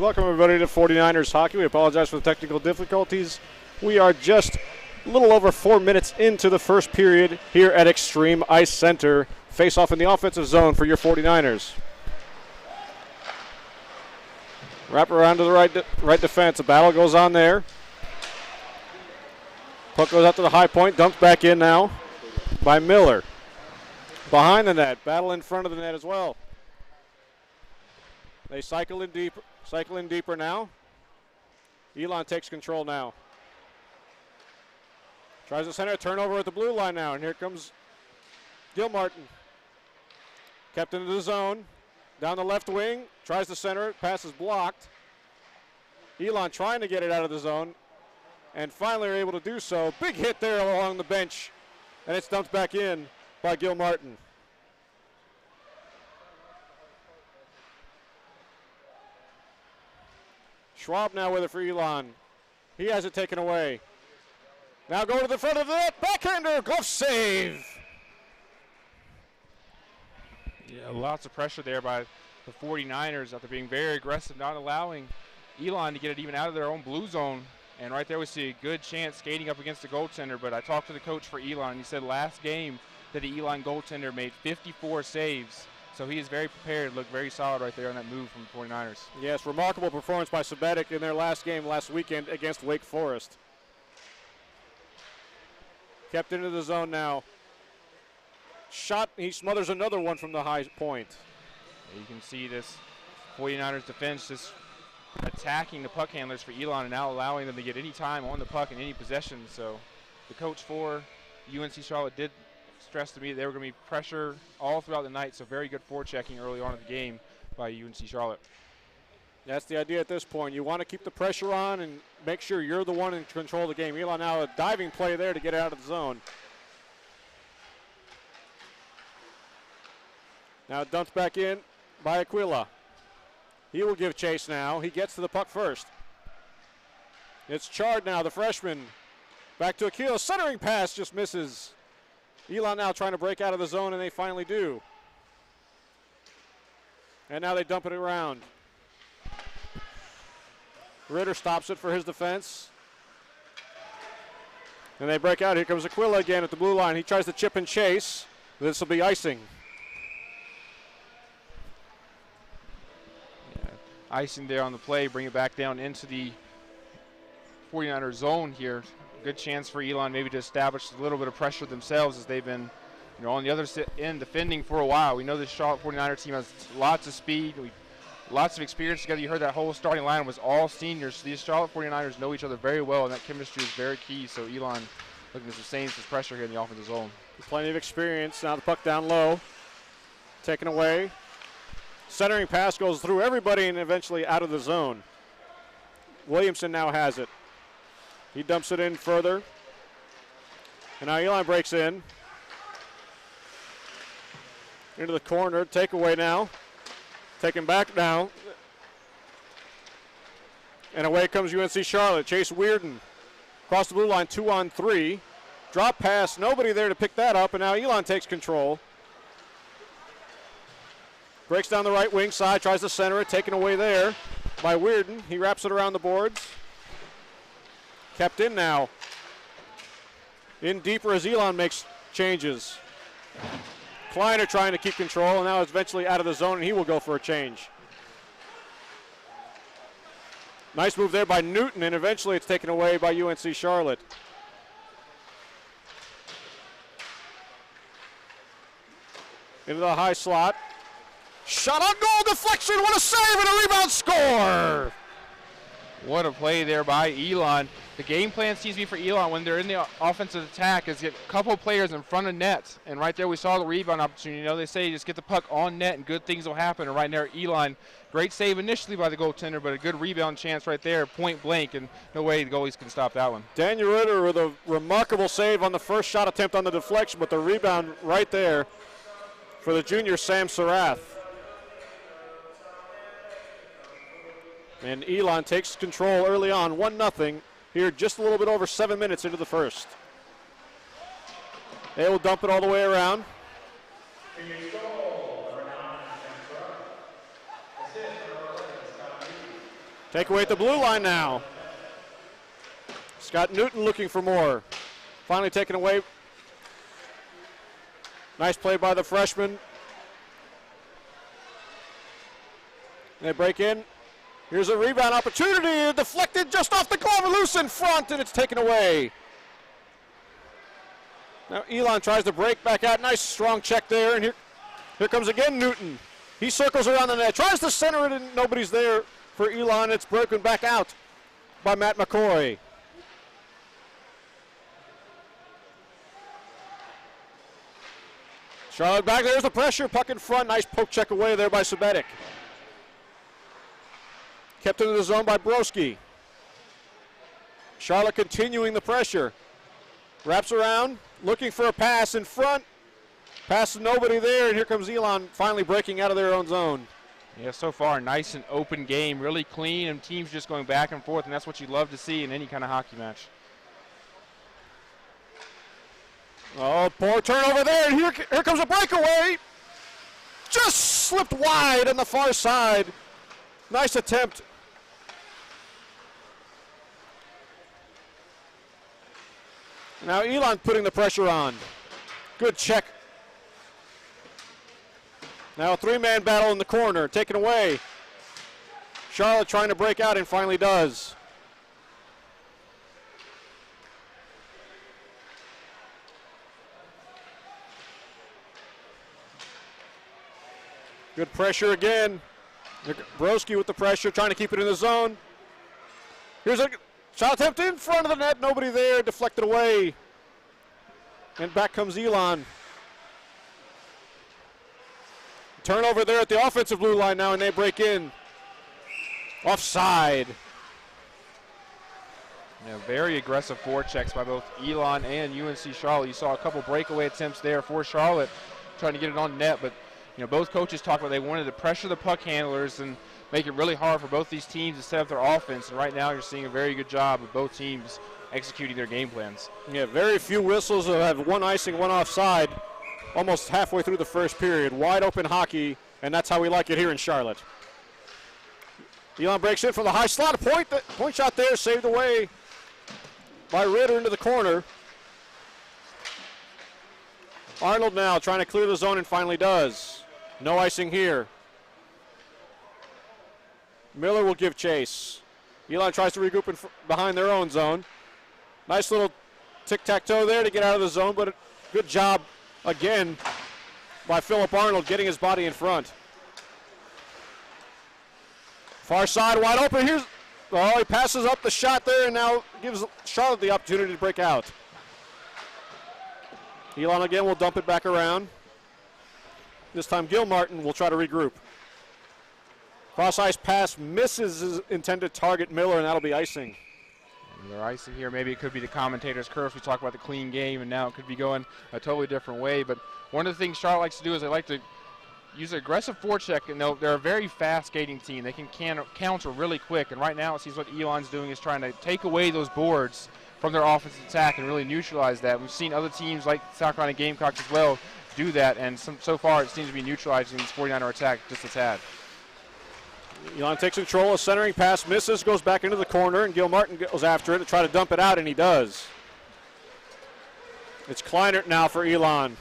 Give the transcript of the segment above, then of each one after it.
Welcome everybody to 49ers Hockey. We apologize for the technical difficulties. We are just a little over 4 minutes into the first period here at Extreme Ice Center. Face off in the offensive zone for your 49ers. Wrap around to the right defense. A battle goes on there. Puck goes out to the high point. Dumped back in now by Miller. Behind the net. Battle in front of the net as well. They cycle in deeper now. Elon takes control now. Tries to center, turnover at the blue line now, and here comes Gilmartin. Kept into the zone, down the left wing, tries to center it, pass is blocked. Elon trying to get it out of the zone, and finally are able to do so. Big hit there along the bench, and it's dumped back in by Gilmartin. Schwab now with it for Elon. He has it taken away. Now go to the front of the net. Backhander, glove save. Yeah, lots of pressure there by the 49ers after being very aggressive, not allowing Elon to get it even out of their own blue zone. And right there we see a good chance skating up against the goaltender. But I talked to the coach for Elon. He said last game that the Elon goaltender made 54 saves. So he is very prepared, looked very solid right there on that move from the 49ers. Yes, remarkable performance by Sabetic in their last game last weekend against Wake Forest. Kept into the zone now. Shot, he smothers another one from the high point. You can see this 49ers defense just attacking the puck handlers for Elon and now allowing them to get any time on the puck in any possession. So the coach for UNC Charlotte did stress to me they were going to be pressure all throughout the night, so very good forechecking early on in the game by UNC Charlotte. That's the idea at this point. You want to keep the pressure on and make sure you're the one in control of the game. Elon now a diving play there to get out of the zone. Now dumped back in by Aquila. He will give chase now. He gets to the puck first. It's Chard now, the freshman. Back to Aquila. Centering pass just misses. Elon now trying to break out of the zone, and they finally do. And now they dump it around. Ritter stops it for his defense. And they break out. Here comes Aquila again at the blue line. He tries to chip and chase. This will be icing. Yeah. Icing there on the play. Bring it back down into the 49er zone here. Good chance for Elon maybe to establish a little bit of pressure themselves as they've been on the other end defending for a while. We know this Charlotte 49er team has lots of speed, lots of experience together. You heard that whole starting line was all seniors. So these Charlotte 49ers know each other very well, and that chemistry is very key. So Elon looking to sustain some pressure here in the offensive zone. Plenty of experience. Now the puck down low. Taken away. Centering pass goes through everybody and eventually out of the zone. Williamson now has it. He dumps it in further. And now Elon breaks in. Into the corner. Takeaway now. Taken back now. And away comes UNC Charlotte. Chase Weirden. Across the blue line, 2-on-3. Drop pass. Nobody there to pick that up. And now Elon takes control. Breaks down the right wing side. Tries to center it. Taken away there by Weirden. He wraps it around the boards. Kept in now. In deeper as Elon makes changes. Kleiner trying to keep control, and now it's eventually out of the zone, and he will go for a change. Nice move there by Newton, and eventually it's taken away by UNC Charlotte. Into the high slot. Shot on goal, deflection, what a save, and a rebound score! What a play there by Elon. The game plan seems to be for Elon when they're in the offensive attack is get a couple players in front of net. And right there we saw the rebound opportunity. They say just get the puck on net and good things will happen. And right there, Elon, great save initially by the goaltender, but a good rebound chance right there, point blank, and no way the goalies can stop that one. Daniel Ritter with a remarkable save on the first shot attempt on the deflection, but the rebound right there for the junior Sam Sarath. And Elon takes control early on, 1-0. Here just a little bit over 7 minutes into the first. They will dump it all the way around. Take away at the blue line now. Scott Newton looking for more. Finally taken away. Nice play by the freshman. They break in. Here's a rebound opportunity. Deflected just off the glove, loose in front, and it's taken away. Now Elon tries to break back out. Nice strong check there, and here comes again Newton. He circles around the net, tries to center it, and nobody's there for Elon. It's broken back out by Matt McCoy. Charlotte back, there's the pressure, puck in front. Nice poke check away there by Sabetic. Kept into the zone by Broski. Charlotte continuing the pressure. Wraps around, looking for a pass in front. Pass to nobody there, and here comes Elon finally breaking out of their own zone. Yeah, so far, nice and open game, really clean, and teams just going back and forth, and that's what you love to see in any kind of hockey match. Oh, poor turnover there, and here comes a breakaway. Just slipped wide on the far side. Nice attempt. Now Elon putting the pressure on. Good check. Now a three-man battle in the corner, taken away. Charlotte trying to break out and finally does. Good pressure again. Broski with the pressure, trying to keep it in the zone. Here's a shot attempt in front of the net, nobody there, deflected away. And back comes Elon. Turnover there at the offensive blue line now, and they break in. Offside. Yeah, very aggressive forechecks by both Elon and UNC Charlotte. You saw a couple breakaway attempts there for Charlotte, trying to get it on net, but both coaches talked about they wanted to pressure the puck handlers and make it really hard for both these teams to set up their offense. And right now you're seeing a very good job of both teams executing their game plans. Yeah, very few whistles. Have one icing, one offside, almost halfway through the first period. Wide open hockey, and that's how we like it here in Charlotte. Elon breaks in from the high slot. Point shot there, saved away by Ritter into the corner. Arnold now trying to clear the zone and finally does. No icing here. Miller will give chase. Elon tries to regroup behind their own zone. Nice little tic-tac-toe there to get out of the zone, but a good job again by Philip Arnold getting his body in front. Far side wide open. He passes up the shot there and now gives Charlotte the opportunity to break out. Elon again will dump it back around. This time Gilmartin will try to regroup. Cross-ice pass misses his intended target, Miller, and that'll be icing. They're icing here. Maybe it could be the commentator's curse. We talk about the clean game, and now it could be going a totally different way. But one of the things Charlotte likes to do is they like to use an aggressive forecheck, and they're a very fast skating team. They can counter really quick, and right now it seems what Elon's doing is trying to take away those boards from their offensive attack and really neutralize that. We've seen other teams like South Carolina Gamecocks as well do that, and so far it seems to be neutralizing this 49er attack just a tad. Elon takes control, a centering pass misses, goes back into the corner, and Gilmartin goes after it to try to dump it out, and he does. It's Kleinert now for Elon.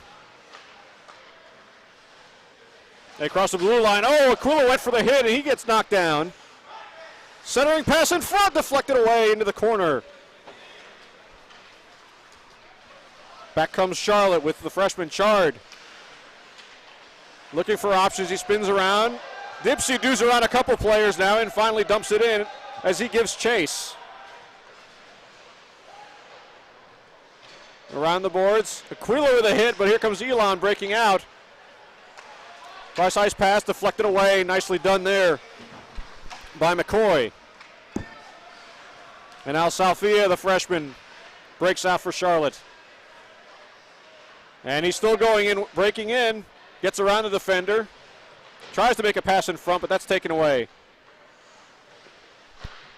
They cross the blue line. Oh, Aquila went for the hit, and he gets knocked down. Centering pass in front, deflected away into the corner. Back comes Charlotte with the freshman Chard. Looking for options, he spins around. Dipsy doos around a couple players now and finally dumps it in as he gives chase. Around the boards, Aquila with a hit, but here comes Elon breaking out. Cross-ice pass deflected away, nicely done there by McCoy. And Al Salfia, the freshman, breaks out for Charlotte. And he's still going in, breaking in, gets around the defender. Tries to make a pass in front, but that's taken away.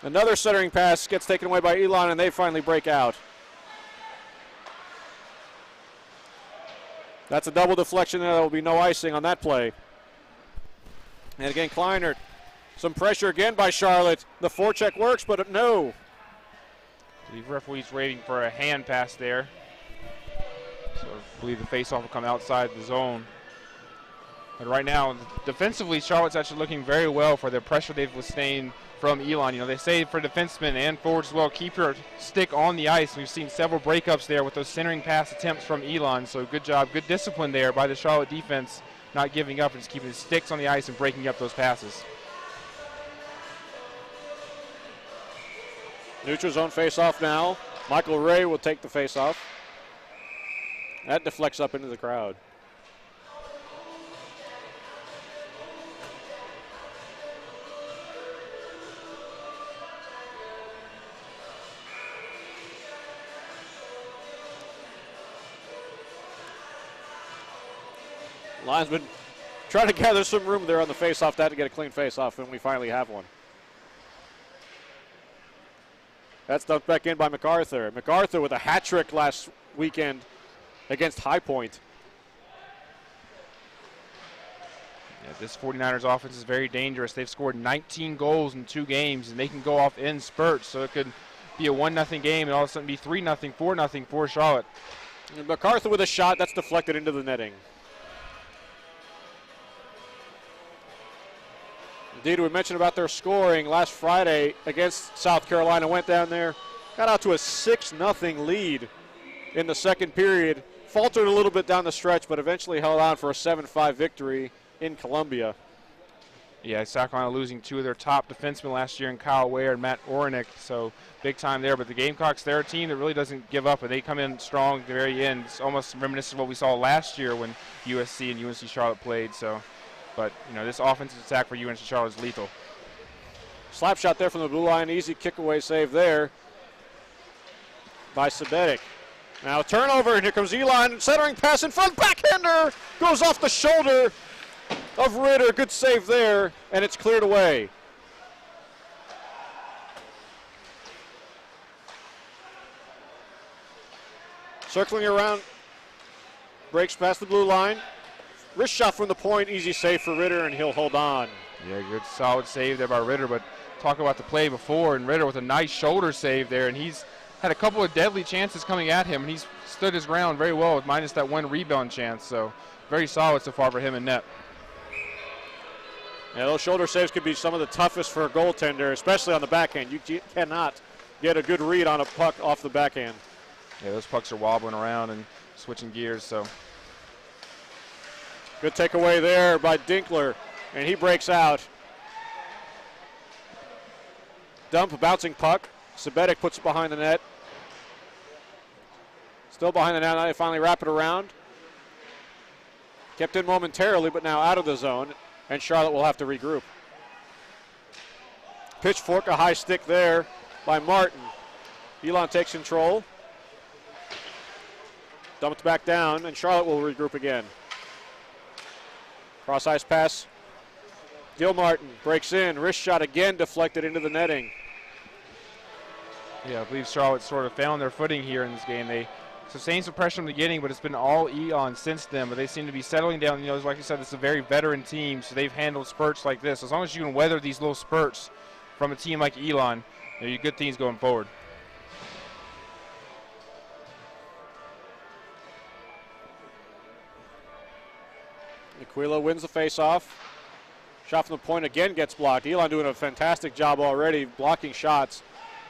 Another centering pass gets taken away by Elon, and they finally break out. That's a double deflection, and there will be no icing on that play. And again, Kleinert Some pressure again by Charlotte. The forecheck works, but no. The referee's waiting for a hand pass there. So I believe the faceoff will come outside the zone. But right now, defensively, Charlotte's actually looking very well for the pressure they've sustained from Elon. You know, they say for defensemen and forwards as well, keep your stick on the ice. We've seen several breakups there with those centering pass attempts from Elon. So good job, good discipline there by the Charlotte defense, not giving up and just keeping the sticks on the ice and breaking up those passes. Neutral zone face-off now. Michael Ray will take the face-off. That deflects up into the crowd. Linesman trying to gather some room there on the face-off to get a clean face-off, and we finally have one. That's dumped back in by MacArthur. MacArthur with a hat trick last weekend against High Point. Yeah, this 49ers offense is very dangerous. They've scored 19 goals in 2 games, and they can go off in spurts. So it could be a 1-0 game and all of a sudden be 3-0, 4-0 for Charlotte. And MacArthur with a shot that's deflected into the netting. Indeed, we mentioned about their scoring last Friday against South Carolina. Went down there, got out to a 6-0 lead in the second period. Faltered a little bit down the stretch, but eventually held on for a 7-5 victory in Columbia. Yeah, South Carolina losing 2 of their top defensemen last year in Kyle Ware and Matt Orenick, so big time there. But the Gamecocks, they're a team that really doesn't give up, and they come in strong at the very end. It's almost reminiscent of what we saw last year when USC and UNC Charlotte played. But, you know, this offensive attack for UNC Charlotte is lethal. Slap shot there from the blue line. Easy kick-away save there by Sabetic. Now turnover, and here comes Elon. Centering pass in front. Backhander goes off the shoulder of Ritter. Good save there, and it's cleared away. Circling around. Breaks past the blue line. Wrist shot from the point, easy save for Ritter, and he'll hold on. Yeah, good solid save there by Ritter, but talk about the play before, and Ritter with a nice shoulder save there, and he's had a couple of deadly chances coming at him, and he's stood his ground very well with minus that 1 rebound chance, so very solid so far for him in net. Yeah, those shoulder saves could be some of the toughest for a goaltender, especially on the backhand. You cannot get a good read on a puck off the backhand. Yeah, those pucks are wobbling around and switching gears, so. Good takeaway there by Dinkler, and he breaks out. Dump, a bouncing puck. Sabetic puts it behind the net. Still behind the net, now they finally wrap it around. Kept in momentarily, but now out of the zone, and Charlotte will have to regroup. Pitchfork, a high stick there by Martin. Elon takes control. Dumped back down, and Charlotte will regroup again. Cross ice pass. Gil Martin breaks in. Wrist shot again deflected into the netting. Yeah, I believe Charlotte sort of found their footing here in this game. They sustained some pressure in the beginning, but it's been all Elon since then. But they seem to be settling down. You know, like you said, it's a very veteran team, so they've handled spurts like this. As long as you can weather these little spurts from a team like Elon, you know, good things going forward. Aquila wins the face-off. Shot from the point again gets blocked. Elon doing a fantastic job already blocking shots,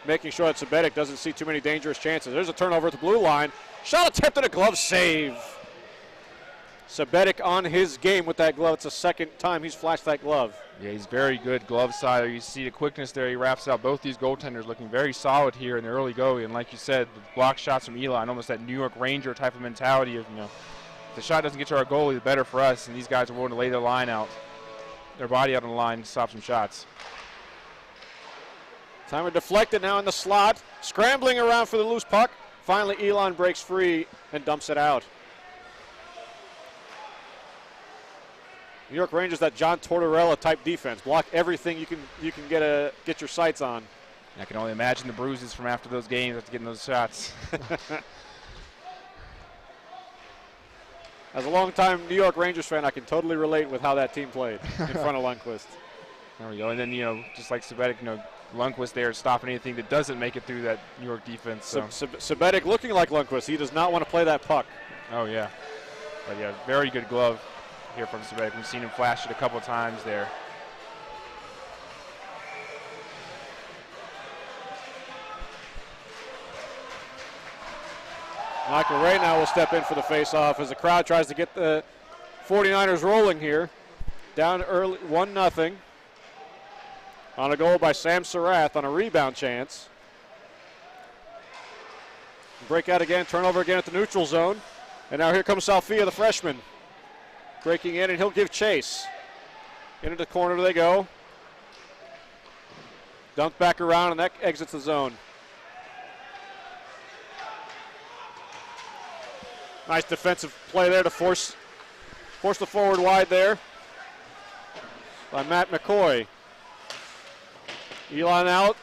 making sure that Sabetic doesn't see too many dangerous chances. There's a turnover at the blue line. Shot attempted, a glove save. Sabetic on his game with that glove. It's the second time he's flashed that glove. Yeah, he's very good glove side. You see the quickness there. He wraps out both these goaltenders looking very solid here in the early go. And like you said, the block shots from Elon, almost that New York Ranger type of mentality of, you know, if the shot doesn't get to our goalie, the better for us. And these guys are willing to lay their line out, their body out on the line to stop some shots. Timer deflected now in the slot. Scrambling around for the loose puck. Finally, Elon breaks free and dumps it out. New York Rangers, that John Tortorella type defense. Block everything you can get your sights on. I can only imagine the bruises from after those games after getting those shots. As a longtime New York Rangers fan, I can totally relate with how that team played in front of Lundqvist. There we go. And then, just like Sabetic, Lundqvist there stopping anything that doesn't make it through that New York defense. So. Sabetic looking like Lundqvist. He does not want to play that puck. Oh, yeah. But, yeah, very good glove here from Sabetic. We've seen him flash it a couple of times there. Michael Ray now will step in for the face-off as the crowd tries to get the 49ers rolling here. Down early, 1-0. On a goal by Sam Sarath on a rebound chance. Breakout again, turnover again at the neutral zone. And now here comes Salfia, the freshman. Breaking in, and he'll give chase. Into the corner they go. Dumped back around, and that exits the zone. Nice defensive play there to force the forward wide there by Matt McCoy. Elon out.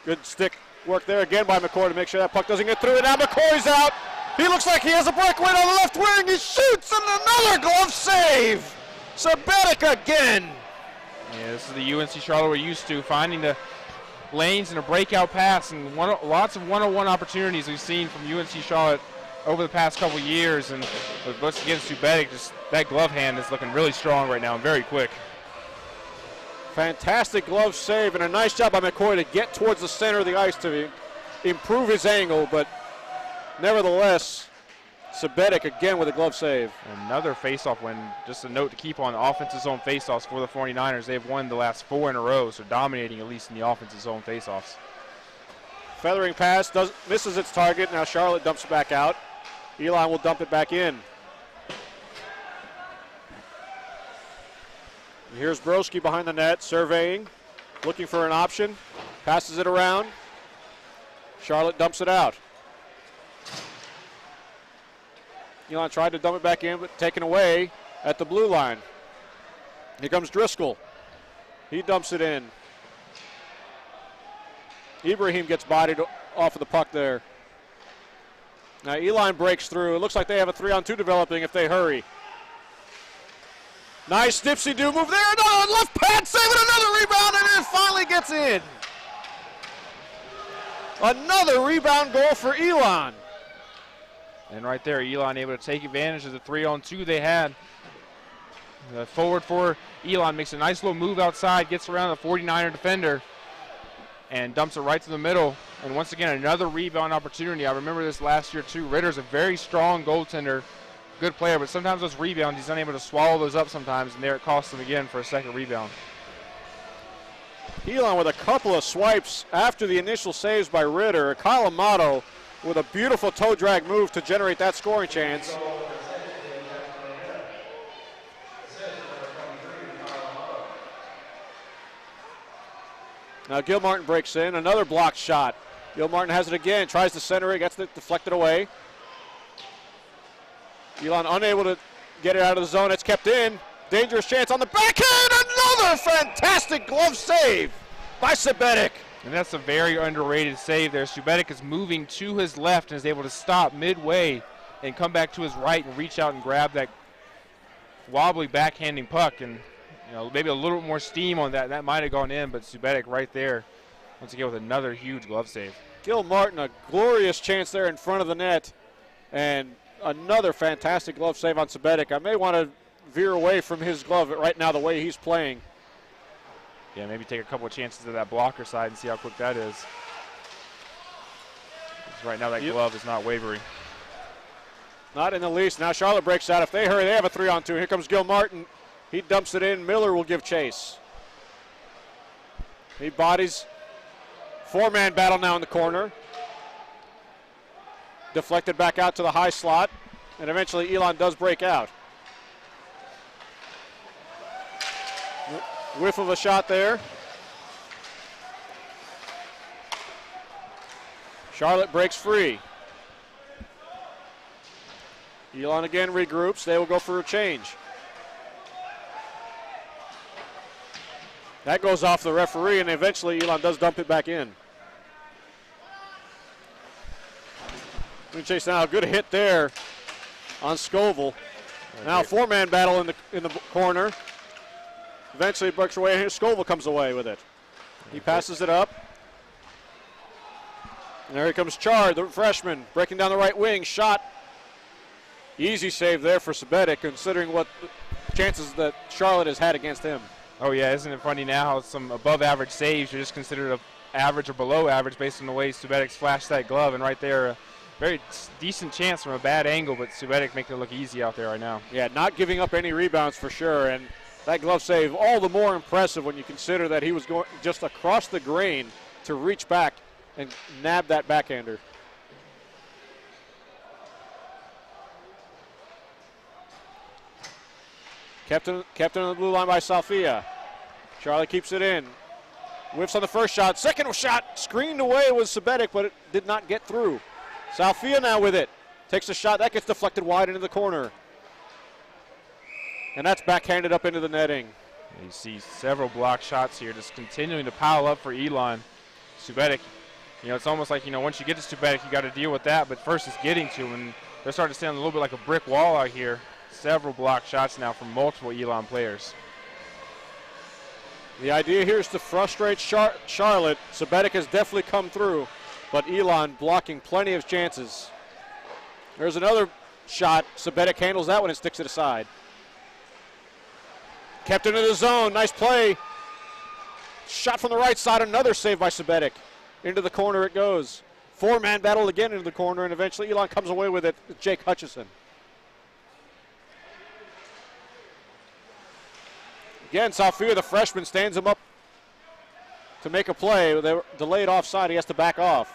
Good stick work there again by McCoy to make sure that puck doesn't get through. And now McCoy's out. He looks like he has a breakaway on the left wing. He shoots, and another glove save. Sabetic again. Yeah, this is the UNC Charlotte we're used to, finding the lanes and a breakout pass, and lots of one-on-one opportunities we've seen from UNC Charlotte over the past couple years. And once again, Sabetic, just that glove hand is looking really strong right now and very quick. Fantastic glove save, and a nice job by McCoy to get towards the center of the ice to improve his angle, but nevertheless, Sabetic again with a glove save. Another faceoff win. Just a note to keep on offensive zone faceoffs for the 49ers. They've won the last 4 in a row, so dominating at least in the offensive zone faceoffs. Feathering pass misses its target. Now Charlotte dumps it back out. Elon will dump it back in. And here's Broski behind the net, surveying, looking for an option. Passes it around. Charlotte dumps it out. Elon tried to dump it back in, but taken away at the blue line. Here comes Driscoll. He dumps it in. Ibrahim gets bodied off of the puck there. Now Elon breaks through. It looks like they have a 3-on-2 developing if they hurry. Nice dipsy-do move there. No, left pad save and another rebound, and it finally gets in. Another rebound goal for Elon. And right there, Elon able to take advantage of the 3-on-2 they had. The forward for Elon makes a nice little move outside, gets around the 49er defender, and dumps it right to the middle. And once again, another rebound opportunity. I remember this last year too. Ritter's a very strong goaltender, good player, but sometimes those rebounds, he's unable to swallow those up sometimes, and there it costs him again for a second rebound. Elon with a couple of swipes after the initial saves by Ritter. Colamato with a beautiful toe drag move to generate that scoring chance. Now Gilmartin breaks in, another blocked shot. Gilmartin has it again, tries to center it, gets it deflected away. Elon unable to get it out of the zone, it's kept in. Dangerous chance on the backhand, another fantastic glove save by Sabetic. And that's a very underrated save there. Sabetic is moving to his left and is able to stop midway and come back to his right and reach out and grab that wobbly backhanding puck. And maybe a little bit more steam on that. That might have gone in, but Sabetic right there, once again, with another huge glove save. Gilmartin, a glorious chance there in front of the net, and another fantastic glove save on Sabetic. I may want to veer away from his glove right now the way he's playing. Yeah, maybe take a couple of chances to that blocker side and see how quick that is. Right now that glove is not wavering. Not in the least. Now Charlotte breaks out. If they hurry, they have a 3-on-2. Here comes Gilmartin. He dumps it in. Miller will give chase. He bodies. 4-man battle now in the corner. Deflected back out to the high slot. And eventually Elon does break out. Whiff of a shot there. Charlotte breaks free. Elon again regroups. They will go for a change. That goes off the referee, and eventually Elon does dump it back in. Chase now, good hit there on Scoville. Now 4-man battle in the corner. Eventually it breaks away, and Scoville comes away with it. He passes it up. And there he comes Chard, the freshman, breaking down the right wing. Shot. Easy save there for Sabetic, considering what chances that Charlotte has had against him. Oh, yeah, isn't it funny now how some above-average saves are just considered average or below average based on the way Subetic flashed that glove, and right there, a very decent chance from a bad angle, but Subetic making it look easy out there right now. Yeah, not giving up any rebounds for sure, and that glove save all the more impressive when you consider that he was going just across the grain to reach back and nab that backhander. Kept on the blue line by Salfia. Charlie keeps it in. Whiffs on the first shot. Second shot screened away was Sabetic, but it did not get through. Salfia now with it. Takes a shot. That gets deflected wide into the corner. And that's backhanded up into the netting. You see several block shots here just continuing to pile up for Elon. Subetic, it's almost like, once you get to Subetic, you got to deal with that, but first it's getting to him, and they're starting to stand a little bit like a brick wall out here. Several block shots now from multiple Elon players. The idea here is to frustrate Charlotte. Sabetic has definitely come through, but Elon blocking plenty of chances. There's another shot. Sabetic handles that one and sticks it aside. Kept into the zone. Nice play. Shot from the right side. Another save by Sabetic. Into the corner it goes. Four-man battle again into the corner, and eventually Elon comes away with it. Jake Hutchison. Again, Salfia, the freshman, stands him up to make a play. They were delayed offside. He has to back off.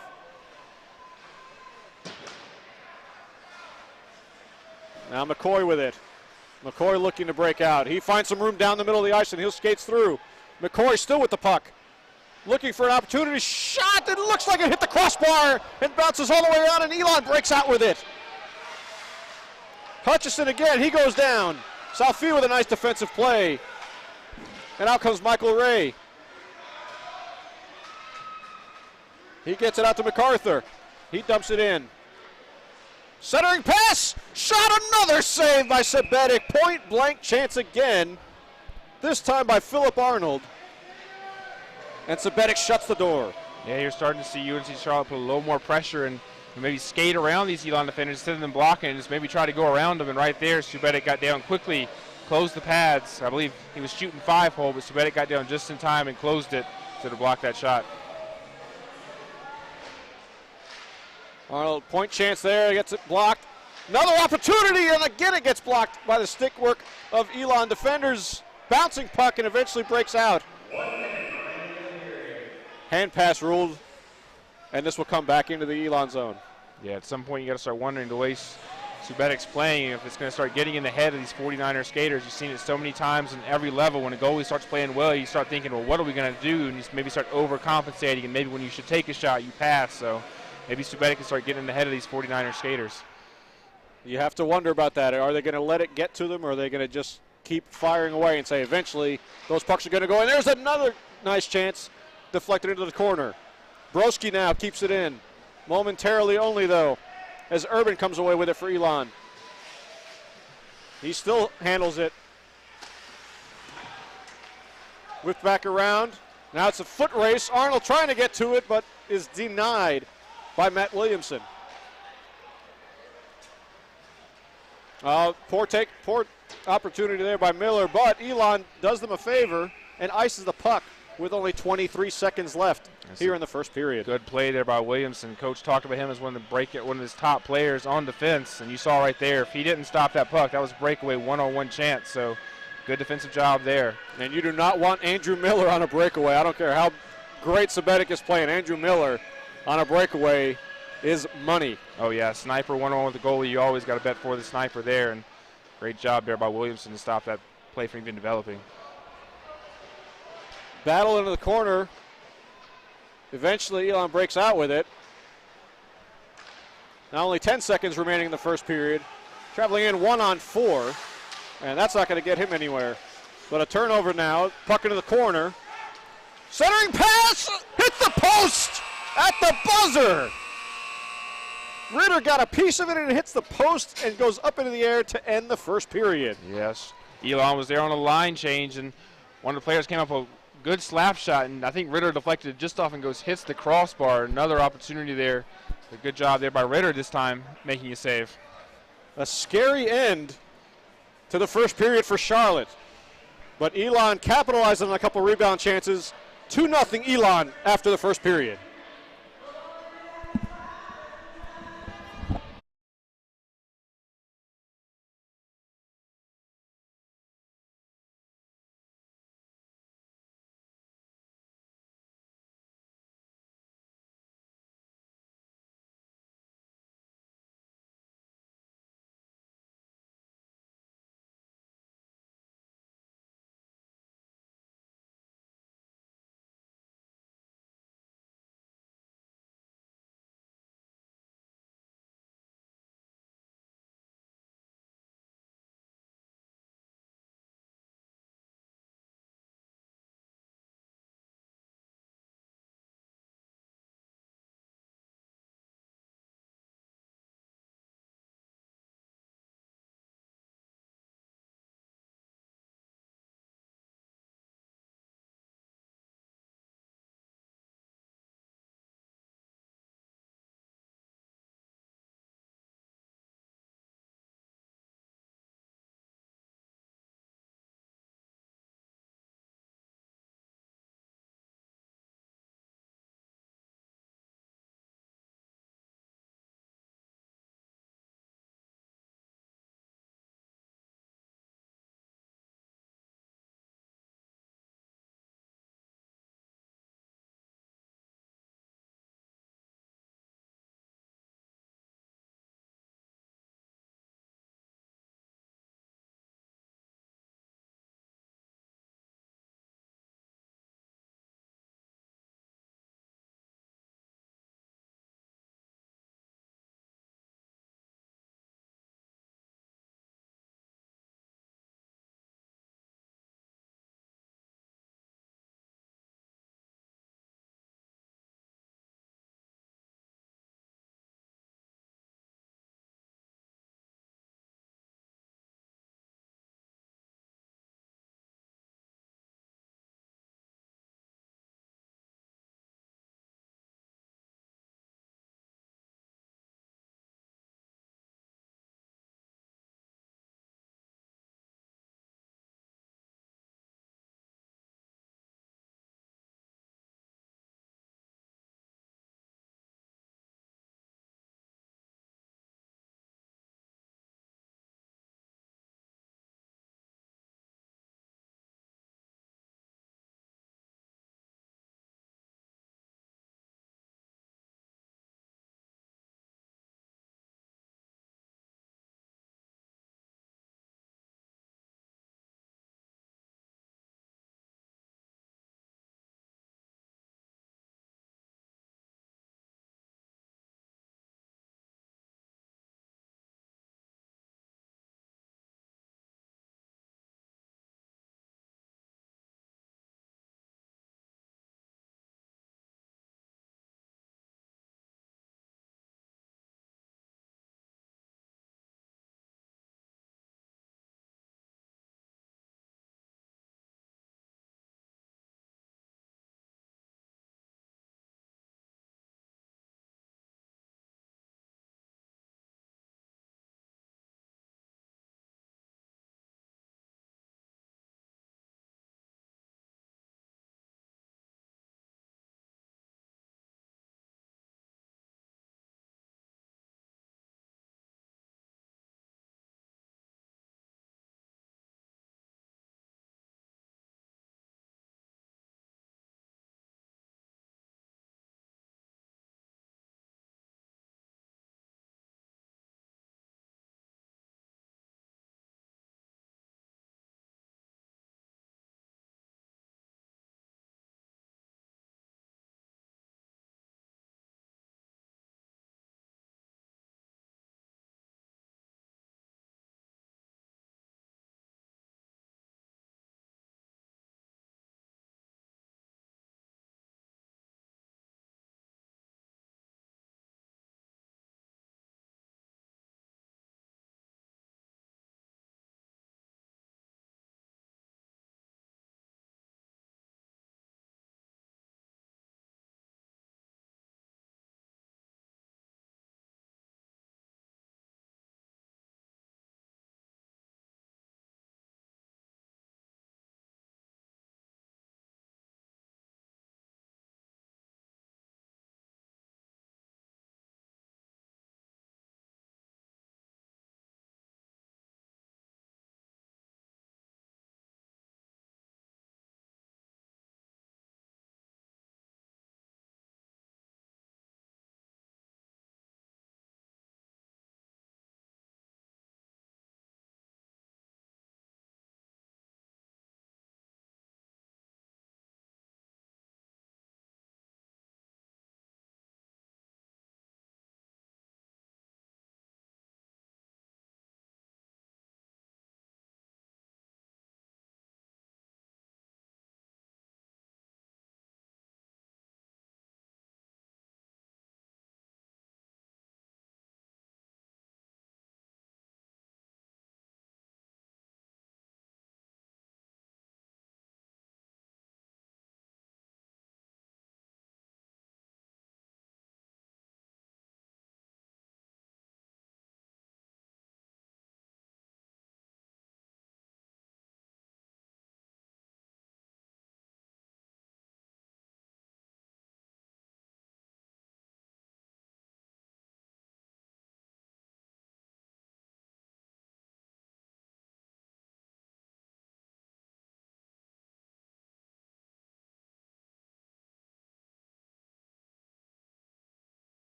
Now McCoy with it. McCoy looking to break out. He finds some room down the middle of the ice, and he'll skates through. McCoy still with the puck. Looking for an opportunity. Shot that looks like it hit the crossbar and bounces all the way around, and Elon breaks out with it. Hutchison again. He goes down. Salfia with a nice defensive play. And out comes Michael Ray. He gets it out to MacArthur. He dumps it in. Centering pass. Shot, another save by Sabetic. Point blank chance again. This time by Philip Arnold. And Sabetic shuts the door. Yeah, you're starting to see UNC Charlotte put a little more pressure and maybe skate around these Elon defenders instead of them blocking and just maybe try to go around them. And right there, Sabetic got down quickly. Closed the pads. I believe he was shooting 5-hole, but Sabetic got down just in time and closed it to block that shot. Arnold, point chance there, gets it blocked. Another opportunity, and again it gets blocked by the stick work of Elon defenders. Bouncing puck and eventually breaks out. Hand pass ruled, and this will come back into the Elon zone. Yeah, at some point you got to start wondering the way Subetic's playing, if it's going to start getting in the head of these 49er skaters. You've seen it so many times in every level. When a goalie starts playing well, you start thinking, well, what are we going to do? And you maybe start overcompensating, and maybe when you should take a shot, you pass. So maybe Subetic can start getting in the head of these 49er skaters. You have to wonder about that. Are they going to let it get to them, or are they going to just keep firing away and say eventually those pucks are going to go? And there's another nice chance deflected into the corner. Broski now keeps it in. Momentarily only, though, as Urban comes away with it for Elon. He still handles it. Whipped back around. Now it's a foot race. Arnold trying to get to it, but is denied by Matt Williamson. Poor opportunity there by Miller, but Elon does them a favor and ices the puck with only 23 seconds left here in the first period. Good play there by Williamson. Coach talked about him as one of his top players on defense, and you saw right there, if he didn't stop that puck, that was a breakaway one-on-one chance. So good defensive job there. And you do not want Andrew Miller on a breakaway. I don't care how great Sabetic is playing. Andrew Miller on a breakaway is money. Oh, yeah, sniper one-on-one with the goalie. You always got to bet for the sniper there, and great job there by Williamson to stop that play from even developing. Battle into the corner. Eventually, Elon breaks out with it. Now only 10 seconds remaining in the first period. Traveling in 1-on-4, and that's not going to get him anywhere. But a turnover now. Puck into the corner. Centering pass! Hits the post at the buzzer! Ritter got a piece of it, and it hits the post and goes up into the air to end the first period. Yes. Elon was there on a line change, and One of the players came up with a good slap shot, and I think Ritter deflected just off and hits the crossbar. Another opportunity there. A good job there by Ritter this time, making a save. A scary end to the first period for Charlotte. But Elon capitalized on a couple rebound chances. 2-0 Elon after the first period.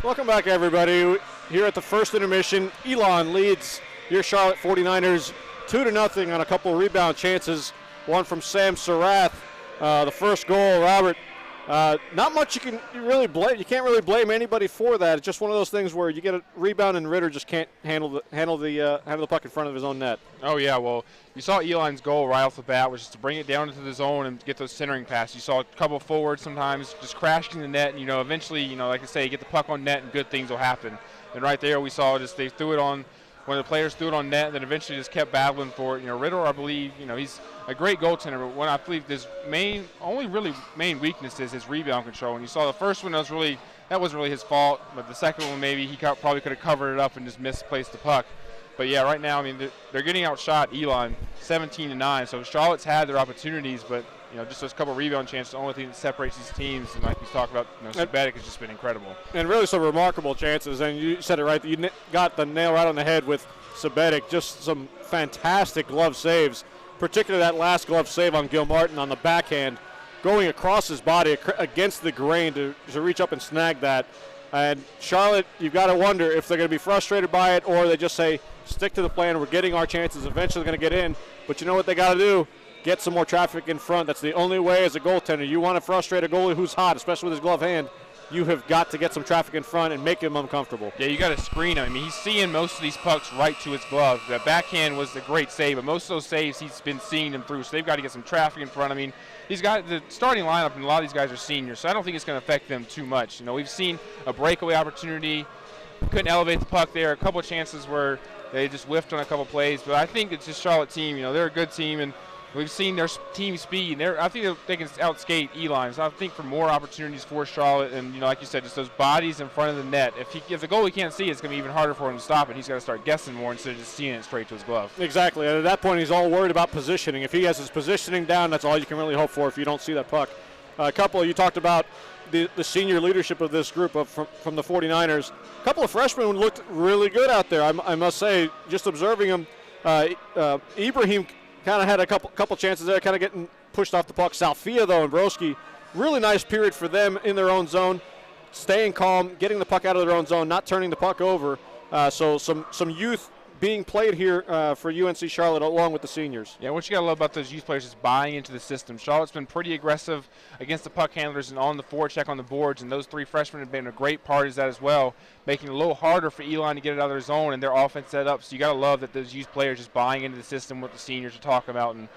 Welcome back, everybody. Here at the first intermission, Elon leads your Charlotte 49ers 2-0 on a couple rebound chances. One from Sam Sarath. The first goal, Robert. Not much you can't really blame anybody for that. It's just one of those things where you get a rebound and Ritter just can't handle the puck in front of his own net. Oh yeah, well, you saw Elon's goal right off the bat was just to bring it down into the zone and get those centering passes. You saw a couple forwards sometimes just crashing the net, and eventually, like I say, get the puck on net and good things will happen. And right there we saw just they threw it on. When the players threw it on net, then eventually just kept battling for it. Ritter, I believe, he's a great goaltender, but when I believe his only main weakness is his rebound control. And you saw the first one, that wasn't really his fault, but the second one maybe he probably could have covered it up and just misplaced the puck. But yeah, right now, they're getting outshot Elon 17-9. So Charlotte's had their opportunities, but just those couple rebound chances, the only thing that separates these teams. And like we talked about, Sabetic has just been incredible. And really some remarkable chances. And you said it right. You got the nail right on the head with Sabetic. Just some fantastic glove saves, particularly that last glove save on Gil Martin on the backhand, going across his body against the grain to reach up and snag that. And Charlotte, you've got to wonder if they're going to be frustrated by it or they just say, stick to the plan. We're getting our chances. Eventually going to get in. But you know what they got to do? Get some more traffic in front. That's the only way as a goaltender. You want to frustrate a goalie who's hot, especially with his glove hand. You have got to get some traffic in front and make him uncomfortable. Yeah, you got to screen him. He's seeing most of these pucks right to his glove. That backhand was a great save, but most of those saves he's been seeing them through. So they've got to get some traffic in front. He's got the starting lineup, and a lot of these guys are seniors, so I don't think it's going to affect them too much. We've seen a breakaway opportunity, couldn't elevate the puck there. A couple of chances where they just whiffed on a couple plays, but I think it's just Charlotte team. They're a good team, and we've seen their team speed. I think they can outskate Elon. So I think for more opportunities for Charlotte, and like you said, just those bodies in front of the net. If the goalie can't see it, it's going to be even harder for him to stop it. He's got to start guessing more instead of just seeing it straight to his glove. Exactly. And at that point, he's all worried about positioning. If he has his positioning down, that's all you can really hope for if you don't see that puck. You talked about the senior leadership of this group from the 49ers. A couple of freshmen looked really good out there. I must say, just observing them, Ibrahim kind of had a couple chances there, kind of getting pushed off the puck. Salfia, though, and Broski, really nice period for them in their own zone, staying calm, getting the puck out of their own zone, not turning the puck over. So some youth being played here for UNC Charlotte along with the seniors. Yeah, what you got to love about those youth players is buying into the system. Charlotte's been pretty aggressive against the puck handlers and on the forecheck on the boards, and those three freshmen have been a great part of that as well, making it a little harder for Elon to get it out of their zone and their offense set up. So you got to love that those youth players just buying into the system, what the seniors are talking about, and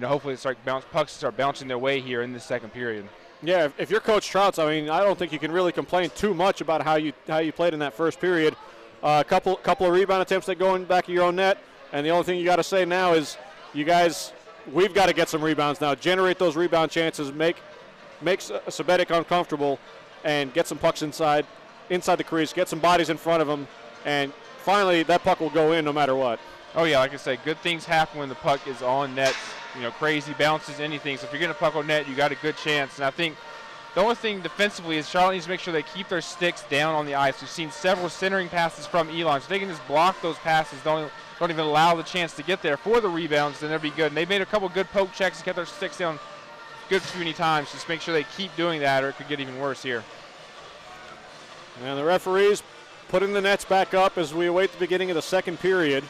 hopefully pucks start bouncing their way here in the second period. Yeah, if you're Coach Trouts, I don't think you can really complain too much about how you played in that first period. A couple of rebound attempts that go in the back of your own net, and the only thing you got to say now is, you guys, we've got to get some rebounds now. Generate those rebound chances, make Sabetic uncomfortable, and get some pucks inside the crease, get some bodies in front of them, and finally that puck will go in no matter what. Oh yeah, like I said, good things happen when the puck is on net. Crazy bounces, anything. So if you're getting a puck on net, you got a good chance. And I think the only thing defensively is Charlotte needs to make sure they keep their sticks down on the ice. We've seen several centering passes from Elon, so they can just block those passes, don't even allow the chance to get there for the rebounds, then they'll be good. And they've made a couple good poke checks and kept their sticks down good too many times. Just make sure they keep doing that, or it could get even worse here. And the referees putting the nets back up as we await the beginning of the second period.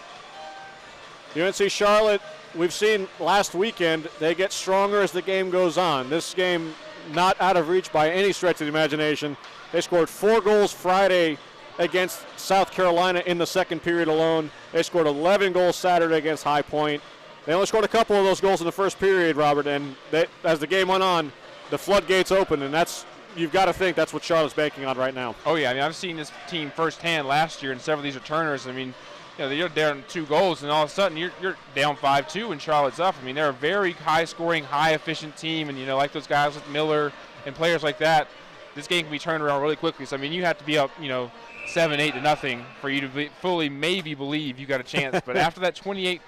UNC Charlotte, we've seen last weekend, they get stronger as the game goes on. This game not out of reach by any stretch of the imagination. They scored 4 goals Friday against South Carolina in the second period alone. They scored 11 goals Saturday against High Point. They only scored a couple of those goals in the first period, Robert, and as the game went on, the floodgates opened, and you've got to think that's what Charlotte's banking on right now. Oh yeah, I've seen this team firsthand last year, and several of these returners. You're down 2 goals, and all of a sudden you're down 5-2 and Charlotte's up. they're a very high-scoring, high-efficient team, and like those guys with Miller and players like that, this game can be turned around really quickly. So you have to be up 7-8-0 for you to fully maybe believe you got a chance. But after that 28-3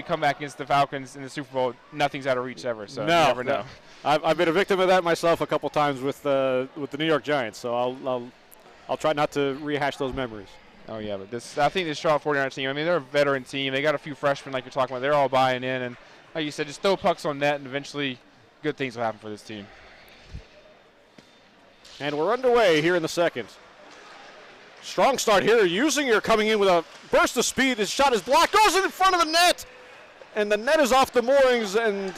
comeback against the Falcons in the Super Bowl, nothing's out of reach ever. So you never know. I've been a victim of that myself a couple times with the New York Giants. So I'll try not to rehash those memories. Oh, yeah, but I think this Charlotte 49ers team, they're a veteran team. They got a few freshmen like you're talking about. They're all buying in. And like you said, just throw pucks on net, and eventually good things will happen for this team. And we're underway here in the second. Strong start here. Usinger coming in with a burst of speed. His shot is blocked. Goes in front of the net. And the net is off the moorings, and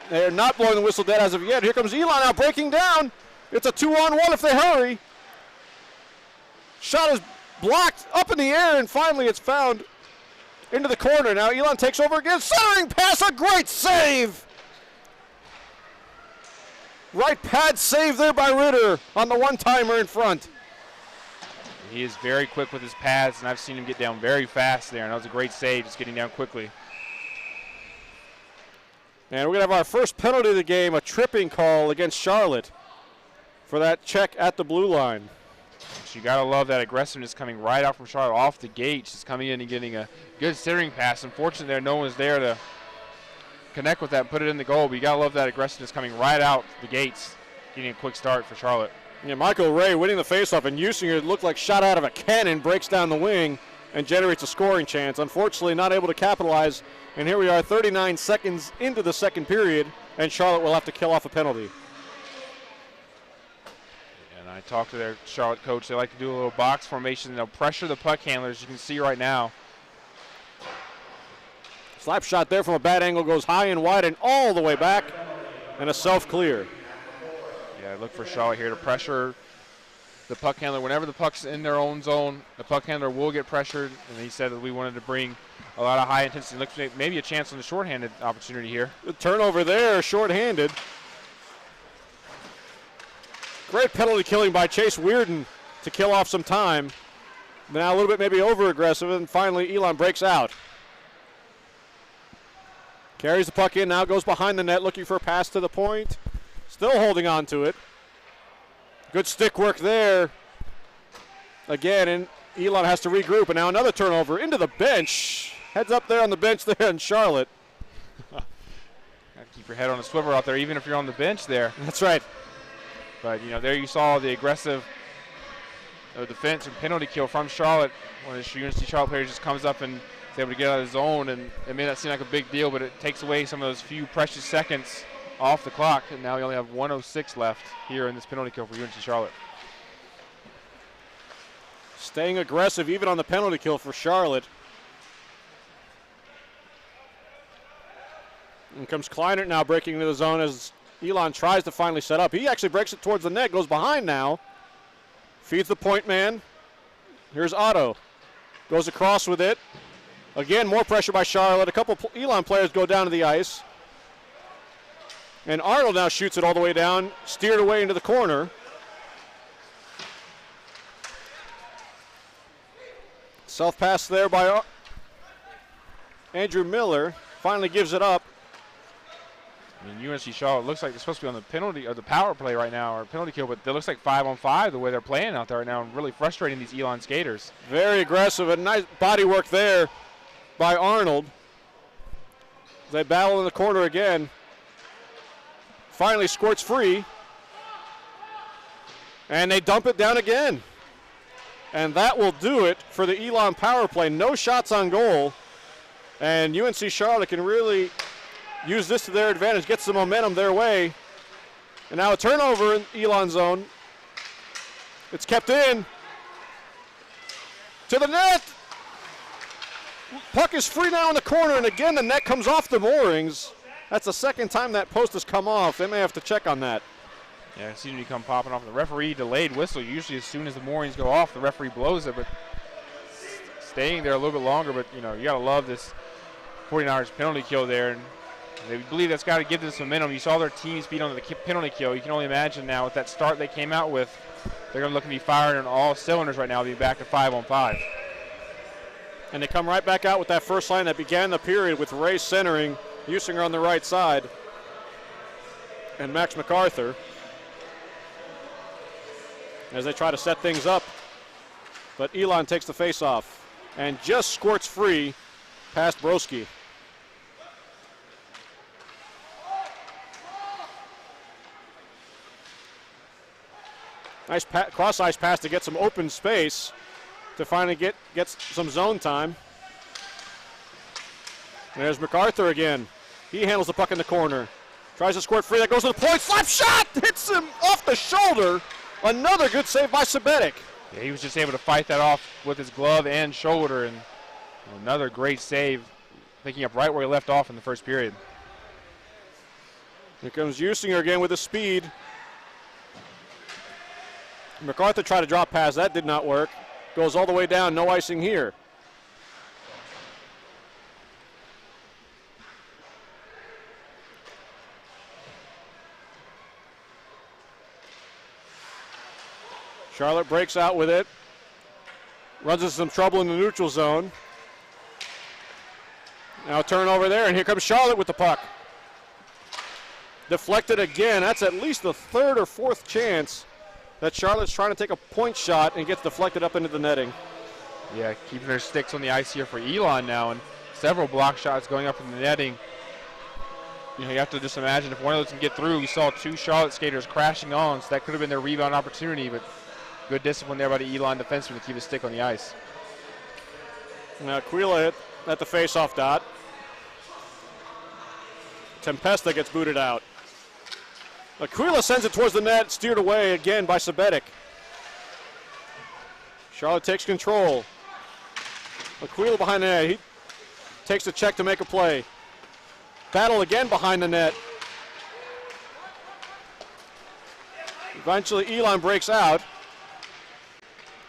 they're not blowing the whistle dead as of yet. Here comes Elon now breaking down. It's a 2-on-1 if they hurry. Shot is blocked up in the air, and finally it's found into the corner. Now Elon takes over again. Centering pass, a great save. Right pad save there by Ritter on the one-timer in front. He is very quick with his pads, and I've seen him get down very fast there, and that was a great save, just getting down quickly. And we're going to have our first penalty of the game, a tripping call against Charlotte for that check at the blue line. So you got to love that aggressiveness coming right out from Charlotte off the gate, just coming in and getting a good centering pass. Unfortunately, there no one's there to connect with that and put it in the goal, but you got to love that aggressiveness coming right out the gates, getting a quick start for Charlotte. Yeah, Michael Ray winning the faceoff, and Usinger looked like shot out of a cannon, breaks down the wing and generates a scoring chance. Unfortunately, not able to capitalize, and here we are 39 seconds into the second period, and Charlotte will have to kill off a penalty. And I talked to their Charlotte coach. They like to do a little box formation. They'll pressure the puck handlers, you can see right now. Slap shot there from a bad angle, goes high and wide and all the way back, and a self-clear. Yeah, look for Charlotte here to pressure the puck handler. Whenever the puck's in their own zone, the puck handler will get pressured, and he said that we wanted to bring a lot of high intensity. Looks like maybe a chance on the shorthanded opportunity here. The turnover there, shorthanded. Great penalty killing by Chase Weirden to kill off some time. Now a little bit maybe over-aggressive, and finally Elon breaks out. Carries the puck in, now goes behind the net looking for a pass to the point. Still holding on to it. Good stick work there. Again, and Elon has to regroup, and now another turnover into the bench. Heads up there on the bench there in Charlotte. Gotta keep your head on a swivel out there, even if you're on the bench there. That's right. But, you know, there you saw the aggressive defense and penalty kill from Charlotte. One of the UNC Charlotte players just comes up and is able to get out of his zone, and it may not seem like a big deal, but it takes away some of those few precious seconds off the clock, and now we only have 1:06 left here in this penalty kill for UNC Charlotte. Staying aggressive even on the penalty kill for Charlotte. And comes Kleinert now breaking into the zone as Elon tries to finally set up. He actually breaks it towards the net, goes behind now. Feeds the point man. Here's Otto. Goes across with it. Again, more pressure by Charlotte. A couple Elon players go down to the ice. And Arnold now shoots it all the way down, steered away into the corner. Self-pass there by Andrew Miller. Finally gives it up. I mean, UNC Charlotte looks like they're supposed to be on the penalty or the power play right now, or penalty kill, but it looks like 5-on-5 the way they're playing out there right now, and really frustrating these Elon skaters. Very aggressive and nice body work there by Arnold. They battle in the corner again. Finally squirts free. And they dump it down again. And that will do it for the Elon power play. No shots on goal. And UNC Charlotte can really use this to their advantage, get some momentum their way. And now a turnover in Elon zone. It's kept in. To the net. Puck is free now in the corner, and again the net comes off the moorings. That's the second time that post has come off. They may have to check on that. Yeah, I see you come popping off. The referee delayed whistle. Usually as soon as the moorings go off, the referee blows it, but staying there a little bit longer. But, you know, you got to love this 49ers penalty kill there. And they believe that's got to give them some momentum. You saw their team speed on the penalty kill. You can only imagine now with that start they came out with, they're going to look to be firing on all cylinders right now, be back to 5-on-5. And they come right back out with that first line that began the period with Ray centering, Usinger on the right side, and Max MacArthur as they try to set things up. But Elon takes the face-off and just squirts free past Broski. Nice cross-ice pass to get some open space to finally get some zone time. There's MacArthur again. He handles the puck in the corner. Tries to squirt free. That goes to the point. Slap shot! Hits him off the shoulder. Another good save by Sabetic. Yeah, he was just able to fight that off with his glove and shoulder, and another great save, picking up right where he left off in the first period. Here comes Usinger again with the speed. MacArthur tried to drop pass. That did not work. Goes all the way down. No icing here. Charlotte breaks out with it. Runs into some trouble in the neutral zone. Now a turnover there, and here comes Charlotte with the puck. Deflected again. That's at least the third or fourth chance that Charlotte's trying to take a point shot and gets deflected up into the netting. Yeah, keeping their sticks on the ice here for Elon now, and several block shots going up in the netting. You have to just imagine if one of those can get through. We saw two Charlotte skaters crashing on, so that could have been their rebound opportunity, but good discipline there by the Elon defenseman to keep his stick on the ice. Now Aquila hit at the face-off dot. Tempesta gets booted out. Aquila sends it towards the net, steered away again by Sabetic. Charlotte takes control. Aquila behind the net. He takes the check to make a play. Battle again behind the net. Eventually Elon breaks out.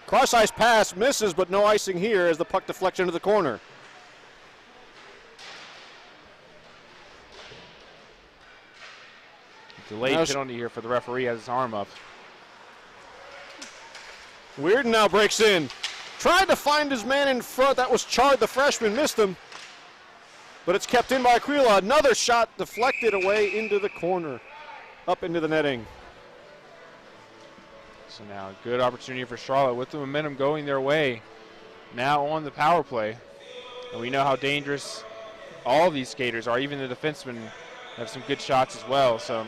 Cross-ice pass misses, but no icing here as the puck deflects into the corner. Delayed penalty here for the referee, has his arm up. Weirden now breaks in. Tried to find his man in front. That was Chard, the freshman, missed him. But it's kept in by Aquila. Another shot deflected away into the corner, up into the netting. So now a good opportunity for Charlotte with the momentum going their way. Now on the power play. And we know how dangerous all these skaters are. Even the defensemen have some good shots as well. So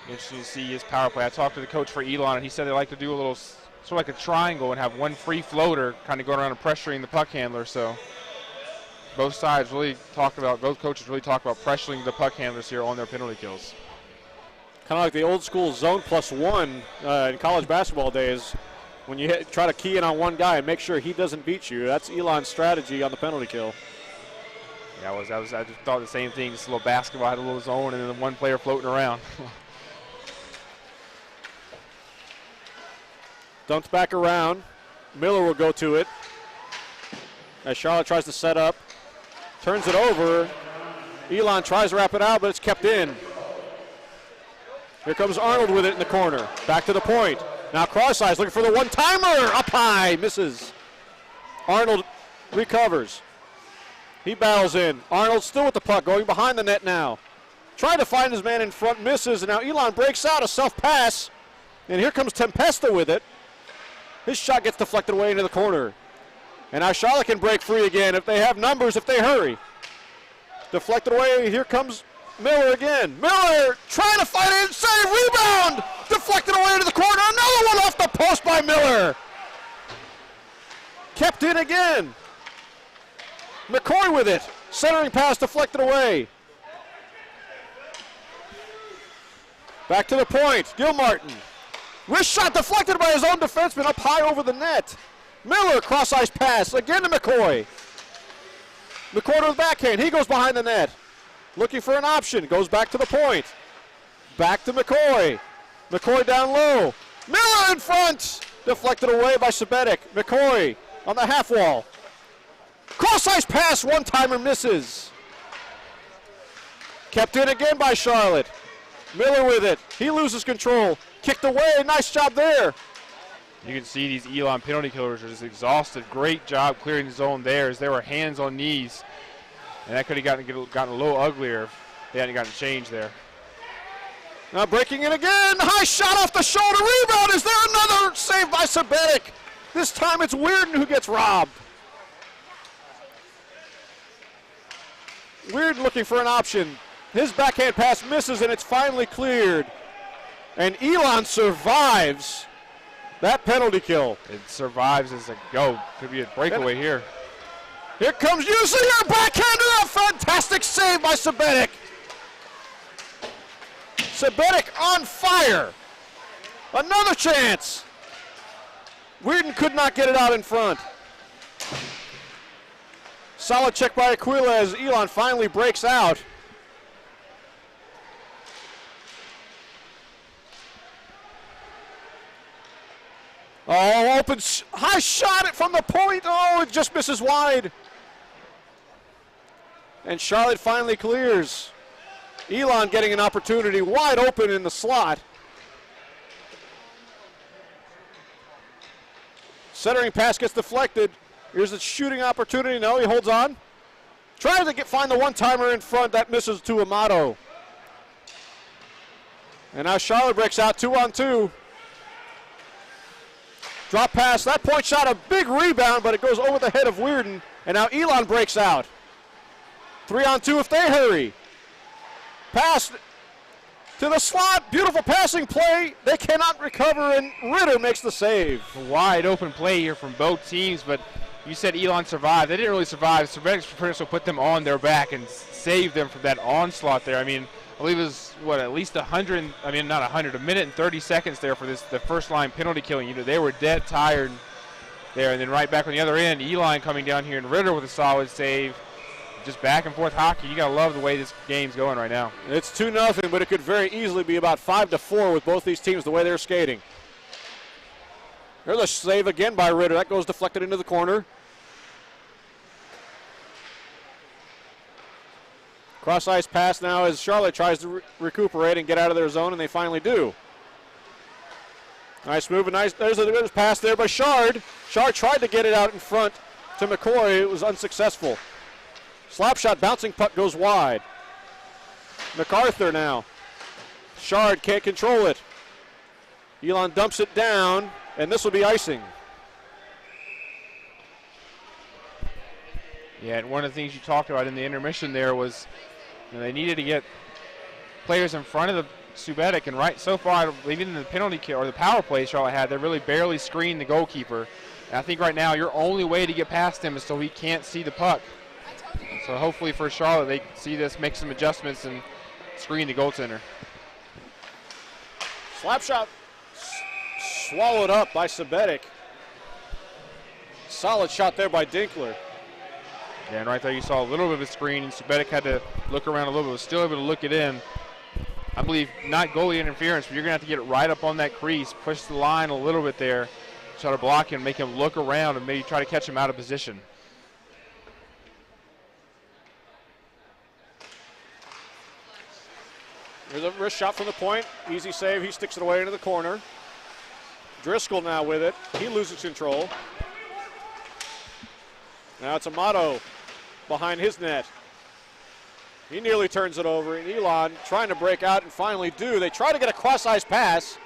interesting to see his power play. I talked to the coach for Elon, and he said they like to do a little sort of like a triangle and have one free floater kind of going around and pressuring the puck handler. So both coaches really talk about pressuring the puck handlers here on their penalty kills. Kind of like the old school zone +1 in college basketball days, when you try to key in on one guy and make sure he doesn't beat you. That's Elon's strategy on the penalty kill. Yeah, I just thought the same thing. Just a little basketball, had a little zone, and then one player floating around. Dumped back around. Miller will go to it as Charlotte tries to set up. Turns it over. Elon tries to wrap it out, but it's kept in. Here comes Arnold with it in the corner. Back to the point. Now cross-ice looking for the one-timer. Up high, misses. Arnold recovers. He battles in. Arnold still with the puck, going behind the net now. Trying to find his man in front, misses, and now Elon breaks out a self-pass. And here comes Tempesta with it. His shot gets deflected away into the corner. And now Charlotte can break free again if they have numbers, if they hurry. Deflected away, here comes Miller again. Miller trying to fight it, save, rebound! Deflected away into the corner, another one off the post by Miller. Kept in again. McCoy with it. Centering pass deflected away. Back to the point, Gilmartin. Wrist shot deflected by his own defenseman up high over the net. Miller, cross-ice pass, again to McCoy. McCoy to the backhand, he goes behind the net. Looking for an option, goes back to the point. Back to McCoy. McCoy down low. Miller in front! Deflected away by Sabetic. McCoy on the half wall. Cross-ice pass, one-timer misses. Kept in again by Charlotte. Miller with it, he loses control. Kicked away, nice job there. You can see these Elon penalty killers are just exhausted. Great job clearing the zone there as they were hands on knees. And that could have gotten a little uglier if they hadn't gotten changed there. Now breaking in again, high shot off the shoulder, rebound. Is there another save by Sabetic? This time it's Weirden who gets robbed. Weirden looking for an option. His backhand pass misses and it's finally cleared. And Elon survives that penalty kill. It survives as a go. Could be a breakaway here. Here comes Usinger, backhander, a fantastic save by Sabetic. Sabetic on fire. Another chance. Weirden could not get it out in front. Solid check by Aquila as Elon finally breaks out. Oh, open, high shot it from the point. Oh, it just misses wide. And Charlotte finally clears. Elon getting an opportunity wide open in the slot. Centering pass gets deflected. Here's a shooting opportunity. No, he holds on. Tries to find the one-timer in front. That misses to Amato. And now Charlotte breaks out 2-on-2. Drop pass. That point shot, a big rebound, but it goes over the head of Weirden. And now Elon breaks out. 3-on-2 if they hurry. Pass to the slot. Beautiful passing play. They cannot recover, and Ritter makes the save. A wide open play here from both teams, but you said Elon survived. They didn't really survive. Cervetic's pretty much put them on their back and saved them from that onslaught there. I mean, I believe it was, at least 100, not 100, a minute and 30 seconds there for the first line penalty killing. They were dead tired there. And then right back on the other end, Elon coming down here, and Ritter with a solid save. Just back and forth hockey. You got to love the way this game's going right now. It's 2-0, but it could very easily be about 5-4 with both these teams the way they're skating. There's a save again by Ritter. That goes deflected into the corner. Cross-ice pass now as Charlotte tries to recuperate and get out of their zone, and they finally do. Nice move, and nice. There's a pass there by Shard. Shard tried to get it out in front to McCoy. It was unsuccessful. Slap shot, bouncing puck goes wide. MacArthur now. Shard can't control it. Elon dumps it down, and this will be icing. Yeah, and one of the things you talked about in the intermission there was they needed to get players in front of the Subetic, and right so far, even in the penalty kill or the power play Charlotte had, they really barely screened the goalkeeper. And I think right now your only way to get past him is so he can't see the puck. So hopefully for Charlotte, they see this, make some adjustments, and screen the goaltender. Slap shot swallowed up by Subetic. Solid shot there by Dinkler. Yeah, and right there you saw a little bit of a screen, and Subetic had to look around a little bit, was still able to look it in. I believe not goalie interference, but you're going to have to get it right up on that crease, push the line a little bit there, try to block him, make him look around, and maybe try to catch him out of position. There's a wrist shot from the point. Easy save. He sticks it away into the corner. Driscoll now with it. He loses control. Now it's Amato behind his net. He nearly turns it over, and Elon trying to break out and finally do. They try to get a cross-ice pass.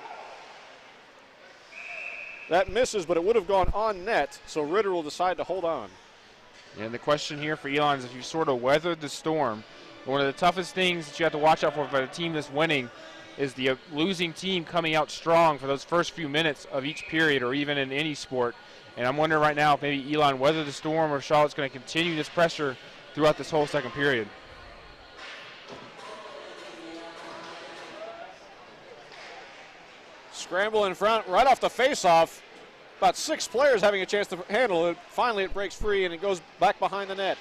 That misses, but it would have gone on net, so Ritter will decide to hold on. And the question here for Elon is if you sort of weathered the storm. One of the toughest things that you have to watch out for a team that's winning is the losing team coming out strong for those first few minutes of each period or even in any sport. And I'm wondering right now if maybe Elon weathered the storm or if Charlotte's going to continue this pressure throughout this whole second period. Scramble in front right off the face-off. About 6 players having a chance to handle it. Finally it breaks free and it goes back behind the net.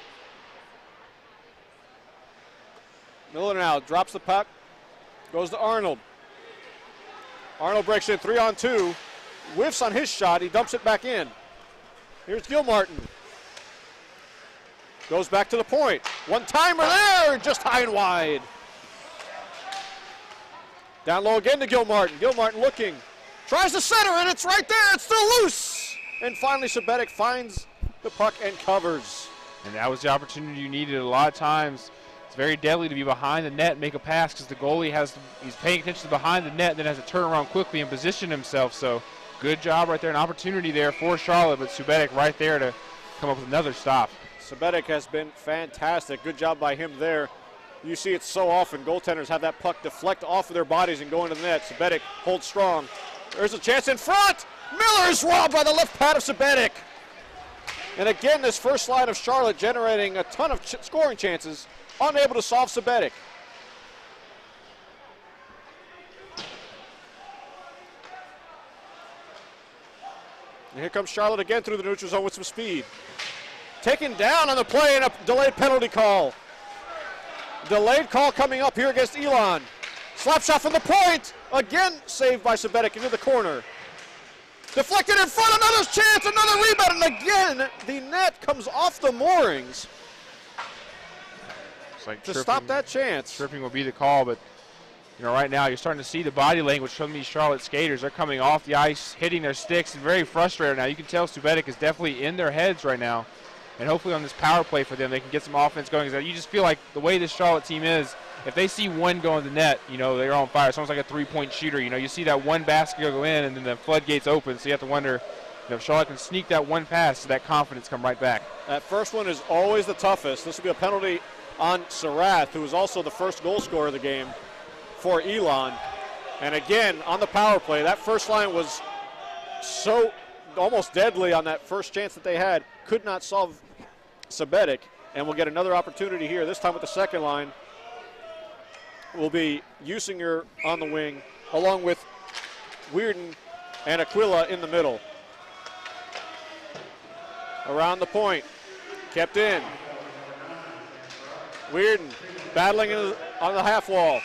Miller now drops the puck, goes to Arnold. Arnold breaks in 3-on-2, whiffs on his shot, he dumps it back in. Here's Gilmartin. Goes back to the point. One-timer there, just high and wide. Down low again to Gilmartin. Gilmartin looking, tries to center, and it's right there, it's still loose. And finally Subetic finds the puck and covers. And that was the opportunity you needed. A lot of times it's very deadly to be behind the net and make a pass because the goalie he's paying attention to behind the net and then has to turn around quickly and position himself. So good job right there, an opportunity there for Charlotte, but Subetic right there to come up with another stop. Subetic has been fantastic. Good job by him there. You see it so often. Goaltenders have that puck deflect off of their bodies and go into the net. Subetic holds strong. There's a chance in front. Miller is robbed by the left pad of Subetic. And again, this first line of Charlotte generating a ton of scoring chances, unable to solve Subetic. And here comes Charlotte again through the neutral zone with some speed. Taken down on the play and a delayed penalty call. Delayed call coming up here against Elon. Slap shot from the point. Again saved by Sabetic into the corner. Deflected in front, another chance, another rebound, and again the net comes off the moorings. It's like to stop that chance. Tripping will be the call, but right now you're starting to see the body language from these Charlotte skaters. They're coming off the ice, hitting their sticks, and very frustrated now. You can tell Subetic is definitely in their heads right now, and hopefully on this power play for them they can get some offense going. You just feel like the way this Charlotte team is, if they see one go in the net, they're on fire. It's almost like a three-point shooter. You see that one basket go in, and then the floodgates open. So you have to wonder if Charlotte can sneak that one pass, so that confidence come right back. That first one is always the toughest. This will be a penalty on Sarath, who was also the first goal scorer of the game for Elon. And again, on the power play, that first line was so almost deadly on that first chance that they had. Could not solve Sabetic, and we'll get another opportunity here, this time with the second line. Will be Usinger on the wing, along with Weirden and Aquila in the middle. Around the point, kept in. Weirden battling on the half wall.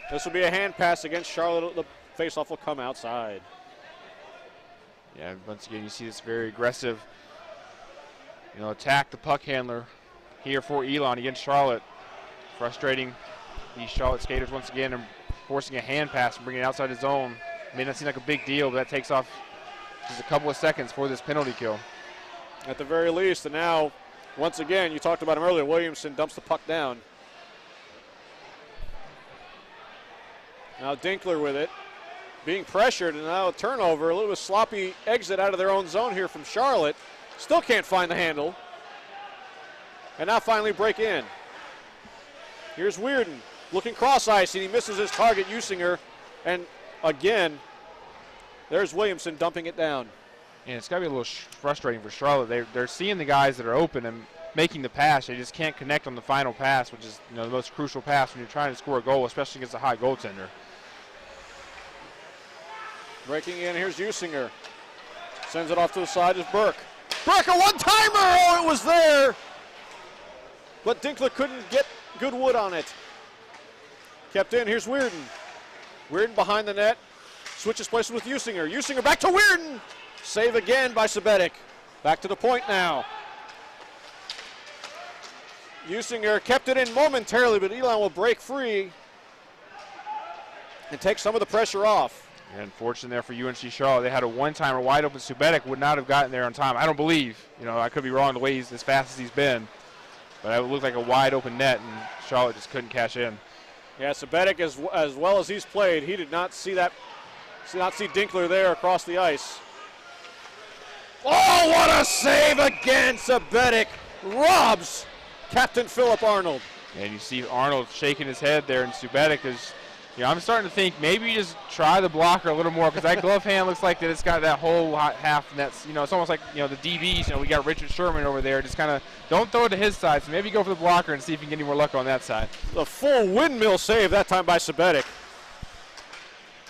This will be a hand pass against Charlotte. The faceoff will come outside. Yeah, once again, you see this very aggressive, attack the puck handler here for Elon against Charlotte. Frustrating these Charlotte skaters once again and forcing a hand pass and bringing it outside the zone. May not seem like a big deal, but that takes off just a couple of seconds for this penalty kill. At the very least, and now, once again, you talked about him earlier, Williamson dumps the puck down. Now Dinkler with it, being pressured, and now a turnover, a little bit sloppy exit out of their own zone here from Charlotte. Still can't find the handle. And now finally break in. Here's Weirden, looking cross ice, and he misses his target, Usinger. And again, there's Williamson dumping it down. And it's got to be a little frustrating for Charlotte. They're seeing the guys that are open and making the pass. They just can't connect on the final pass, which is the most crucial pass when you're trying to score a goal, especially against a high goaltender. Breaking in, here's Usinger. Sends it off to the side is Burke. Burke, a one-timer! Oh, it was there! But Dinkler couldn't get good wood on it. Kept in, here's Weirden. Weirden behind the net. Switches places with Usinger. Usinger back to Weirden! Save again by Sabetic. Back to the point now. Usinger kept it in momentarily, but Elon will break free and take some of the pressure off. Yeah, unfortunate there for UNC Charlotte. They had a one-timer wide open. Subetic would not have gotten there on time. I don't believe. I could be wrong the way he's as fast as he's been. But it looked like a wide open net, and Charlotte just couldn't cash in. Yeah, Sabetic, as well as he's played, he did not see Dinkler there across the ice. Oh, what a save again! Sabetic robs Captain Philip Arnold. And you see Arnold shaking his head there, and Subetic is, I'm starting to think maybe you just try the blocker a little more, because that glove hand looks like that it's got that whole half, and that's, it's almost like, the DBs, we got Richard Sherman over there, just kind of don't throw it to his side, so maybe go for the blocker and see if you can get any more luck on that side. The full windmill save that time by Sabetic.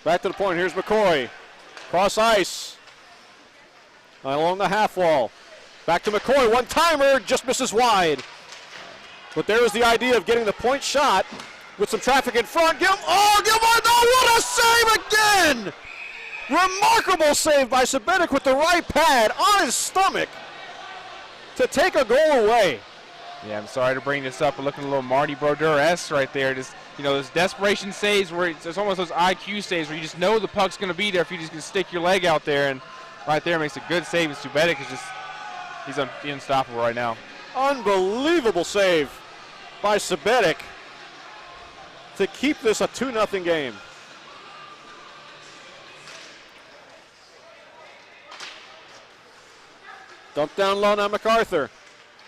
Back to the point, here's McCoy. Cross ice. Along the half wall. Back to McCoy, one-timer, just misses wide. But there was the idea of getting the point shot with some traffic in front. Gilmore, what a save again! Remarkable save by Sabetic with the right pad on his stomach to take a goal away. Yeah, I'm sorry to bring this up, but looking a little Marty Brodeur-esque right there. Just, those desperation saves where it's almost those IQ saves where you just know the puck's going to be there if you just can stick your leg out there, and right there makes a good save. And Subetic is he's unstoppable right now. Unbelievable save by Sabetic to keep this a 2-0 game. Dump down low now, MacArthur.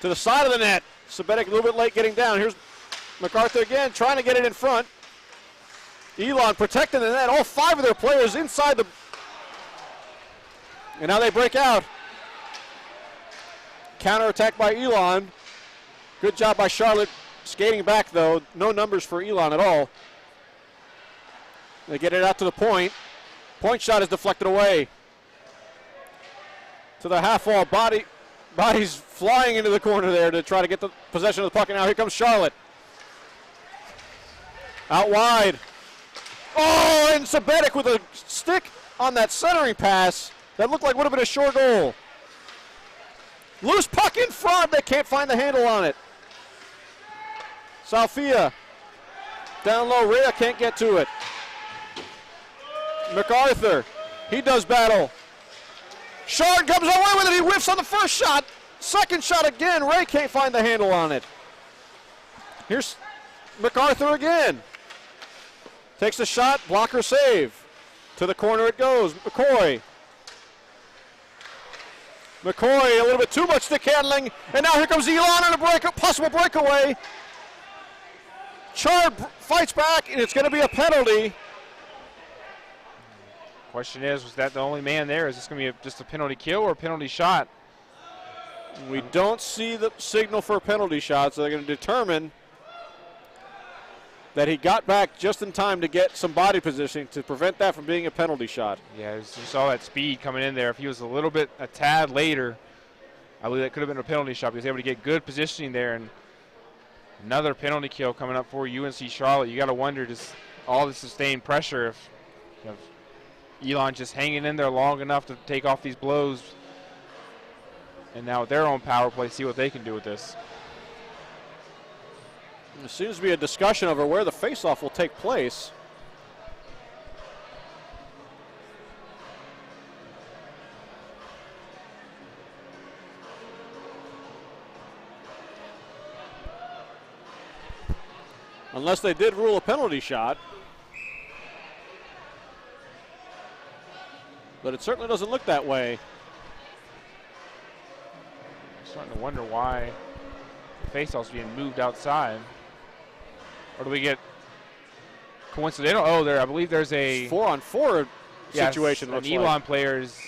To the side of the net. Sabetic a little bit late getting down. Here's MacArthur again, trying to get it in front. Elon protecting the net. All 5 of their players inside the... And now they break out. Counterattack by Elon. Good job by Charlotte skating back, though. No numbers for Elon at all. They get it out to the point. Point shot is deflected away. to the half wall. Body's flying into the corner there to try to get the possession of the puck. And now here comes Charlotte. Out wide. Oh, and Sabetic with a stick on that centering pass. That looked like would have been a short goal. Loose puck in front. They can't find the handle on it. Salfia down low. Rhea can't get to it. MacArthur, he does battle. Shard comes away with it. He whiffs on the first shot. Second shot again. Ray can't find the handle on it. Here's MacArthur again. Takes the shot. Blocker save. To the corner it goes. McCoy, a little bit too much stick handling. And now here comes Elon on a possible breakaway. Chard fights back, and it's going to be a penalty. Question is, was that the only man there? Is this going to be just a penalty kill or a penalty shot? We don't see the signal for a penalty shot, so they're going to determine that he got back just in time to get some body positioning to prevent that from being a penalty shot. Yeah, you saw that speed coming in there. If he was a tad later, I believe that could have been a penalty shot. He was able to get good positioning there, and another penalty kill coming up for UNC Charlotte. You got to wonder, just all the sustained pressure, if Elon just hanging in there long enough to take off these blows. And now with their own power play, see what they can do with this. There seems to be a discussion over where the faceoff will take place. Unless they did rule a penalty shot. But it certainly doesn't look that way. I'm starting to wonder why the faceoff's being moved outside. Or do we get coincidental? Oh, I believe there's a 4-on-4 situation. An Elon players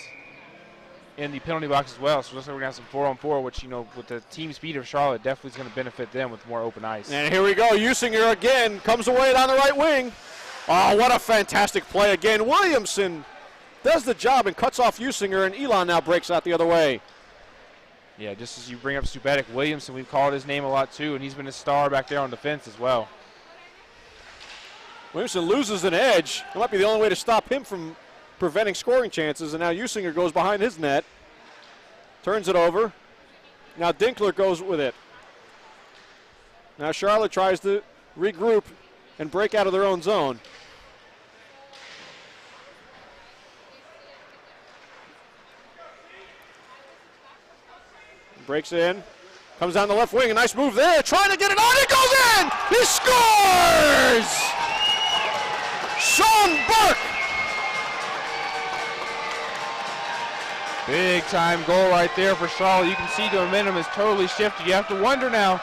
in the penalty box as well. So looks like we're going to have some 4-on-4, which, with the team speed of Charlotte, definitely is going to benefit them with more open ice. And here we go. Usinger again comes away on the right wing. Oh, what a fantastic play again. Williamson does the job and cuts off Usinger, and Elon now breaks out the other way. Yeah, just as you bring up Subetic, Williamson, we've called his name a lot too, and he's been a star back there on defense as well. Williamson loses an edge. It might be the only way to stop him from preventing scoring chances, and now Usinger goes behind his net. Turns it over. Now Dinkler goes with it. Now Charlotte tries to regroup and break out of their own zone. Breaks in. Comes down the left wing. A nice move there. Trying to get it on. It goes in! He scores! Sean Burke! Big time goal right there for Charlotte. You can see the momentum is totally shifted. You have to wonder now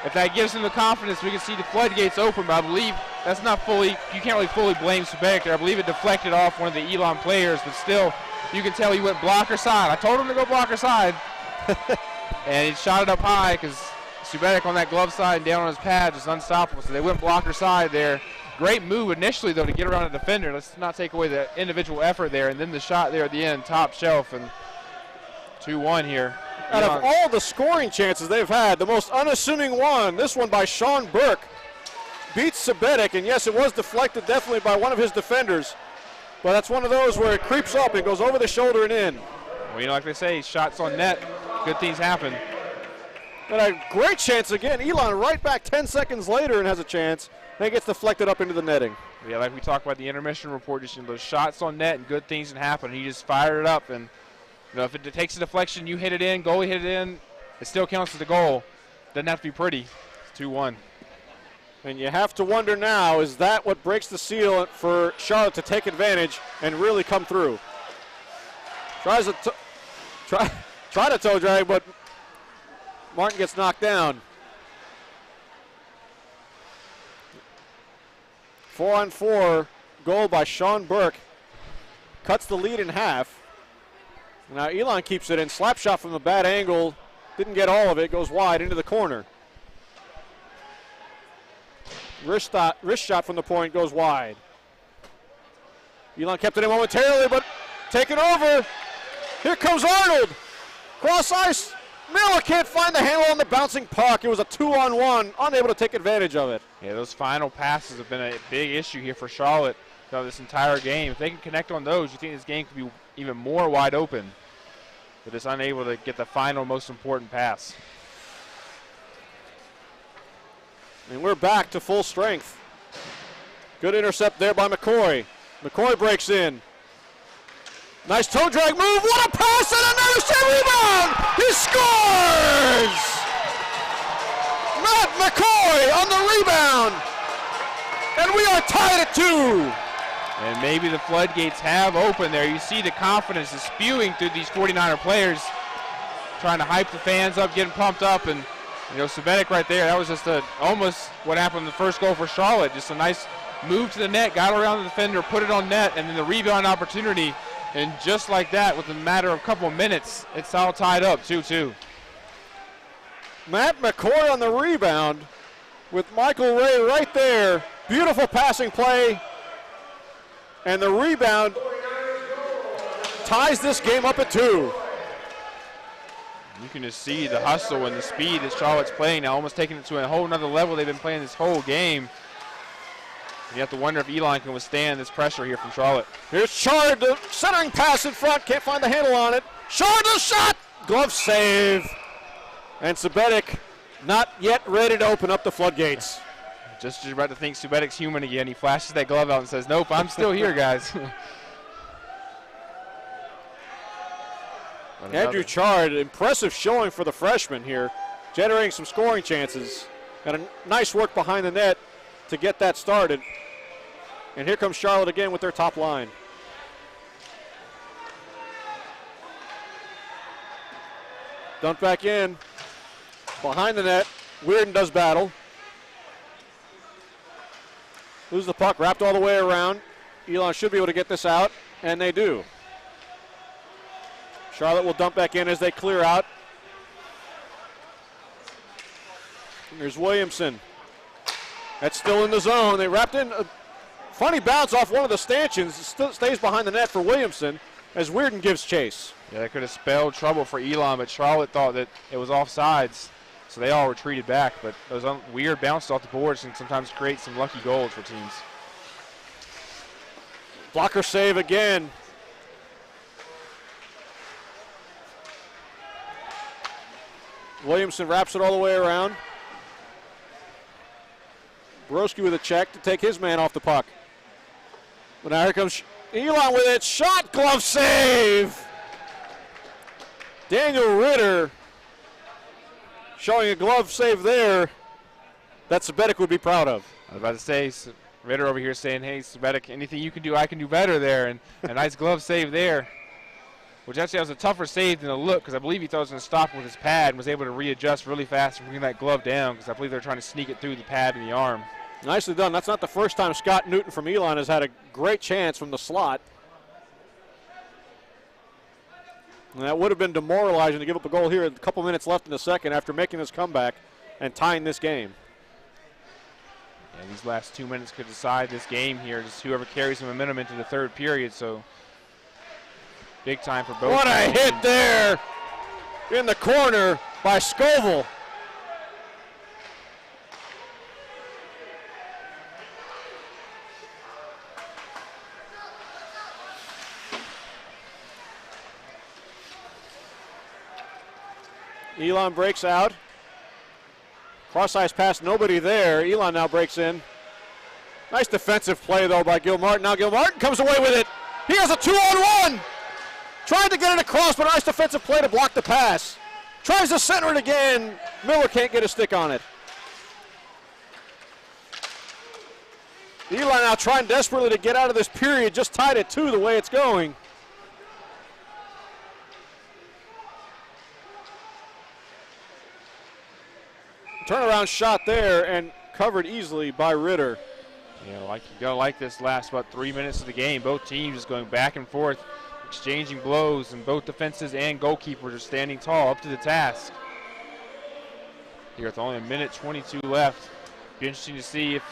if that gives him the confidence. We can see the floodgates open, but I believe that's not fully, you can't really fully blame Subetic there. I believe it deflected off one of the Elon players, but still, you can tell he went blocker side. I told him to go blocker side. And he shot it up high because Subetic on that glove side and down on his pad is unstoppable. So they went blocker side there. Great move initially, though, to get around a defender. Let's not take away the individual effort there. And then the shot there at the end, top shelf, and 2-1 here. Out of all the scoring chances they've had, the most unassuming one, this one by Sean Burke, beats Subetic. And yes, it was deflected definitely by one of his defenders. But that's one of those where it creeps up and goes over the shoulder and in. Well, like they say, shots on net, good things happen. And a great chance again. Elon right back 10 seconds later and has a chance. Then gets deflected up into the netting. Yeah, like we talked about the intermission report, just those shots on net and good things can happen. He just fired it up, and if it takes a deflection, you hit it in, goalie hit it in, it still counts as a goal. Doesn't have to be pretty. It's 2-1. And you have to wonder now, is that what breaks the seal for Charlotte to take advantage and really come through? Try to toe drag, but Martin gets knocked down. 4-on-4 goal by Sean Burke. Cuts the lead in half. Now Elon keeps it in. Slap shot from a bad angle. Didn't get all of it. Goes wide into the corner. Wrist shot from the point goes wide. Elon kept it in momentarily, but taken over. Here comes Arnold. Cross ice. Miller can't find the handle on the bouncing puck. It was a 2-on-1, unable to take advantage of it. Yeah, those final passes have been a big issue here for Charlotte throughout this entire game. If they can connect on those, you think this game could be even more wide open. But just unable to get the final, most important pass. And we're back to full strength. Good intercept there by McCoy. McCoy breaks in. Nice toe drag move. What a pass and another shot rebound. He scores! Matt McCoy on the rebound. And we are tied at 2. And maybe the floodgates have opened there. You see the confidence is spewing through these 49er players, trying to hype the fans up, getting pumped up. And, you know, Subetic right there, that was just almost what happened in the first goal for Charlotte. Just a nice move to the net, got around the defender, put it on net, and then the rebound opportunity. And just like that, within a matter of a couple of minutes, it's all tied up, 2-2. Matt McCoy on the rebound with Michael Ray right there. Beautiful passing play. And the rebound ties this game up at 2. You can just see the hustle and the speed that Charlotte's playing now, almost taking it to a whole nother level they've been playing this whole game. You have to wonder if Elon can withstand this pressure here from Charlotte. Here's Chard, the centering pass in front, can't find the handle on it. Chard, the shot! Glove save. And Subetic not yet ready to open up the floodgates. Just about to think Subetic's human again. He flashes that glove out and says, nope, I'm still here, guys. Andrew Chard, impressive showing for the freshman here, generating some scoring chances. And a nice work behind the net to get that started. And here comes Charlotte again with their top line. Dumped back in. Behind the net, Weirden does battle. Loses the puck, wrapped all the way around. Elon should be able to get this out, and they do. Charlotte will dump back in as they clear out. And there's Williamson. That's still in the zone. They wrapped in a funny bounce off one of the stanchions. Still stays behind the net for Williamson as Weirden gives chase. Yeah, that could have spelled trouble for Elon, but Charlotte thought that it was offsides, so they all retreated back. But those weird bounces off the boards can sometimes create some lucky goals for teams. Blocker save again. Williamson wraps it all the way around. Broski with a check to take his man off the puck. But now here comes Elon with it. Shot, glove save. Daniel Ritter showing a glove save there that Subetic would be proud of. I was about to say, Ritter over here saying, hey, Subetic, anything you can do, I can do better there. And a nice glove save there, which actually was a tougher save than a look, because I believe he thought he was going to stop with his pad and was able to readjust really fast and bring that glove down, because I believe they're trying to sneak it through the pad and the arm. Nicely done. That's not the first time Scott Newton from Elon has had a great chance from the slot. And that would have been demoralizing to give up a goal here a couple minutes left in the second after making this comeback and tying this game. Yeah, these last 2 minutes could decide this game here. Just whoever carries the momentum into the third period. So big time for both. What a hit there in the corner by Scoville. Elon breaks out. Cross-ice pass, nobody there. Elon now breaks in. Nice defensive play, though, by Gilmartin. Now Gilmartin comes away with it. He has a 2-on-1. Tried to get it across, but nice defensive play to block the pass. Tries to center it again. Miller can't get a stick on it. Elon now trying desperately to get out of this period. Just tied at 2 the way it's going. Turnaround shot there and covered easily by Ritter. Yeah, you gotta like this last about 3 minutes of the game. Both teams just going back and forth, exchanging blows, and both defenses and goalkeepers are standing tall, up to the task. Here with only 1:22 left. Be interesting to see if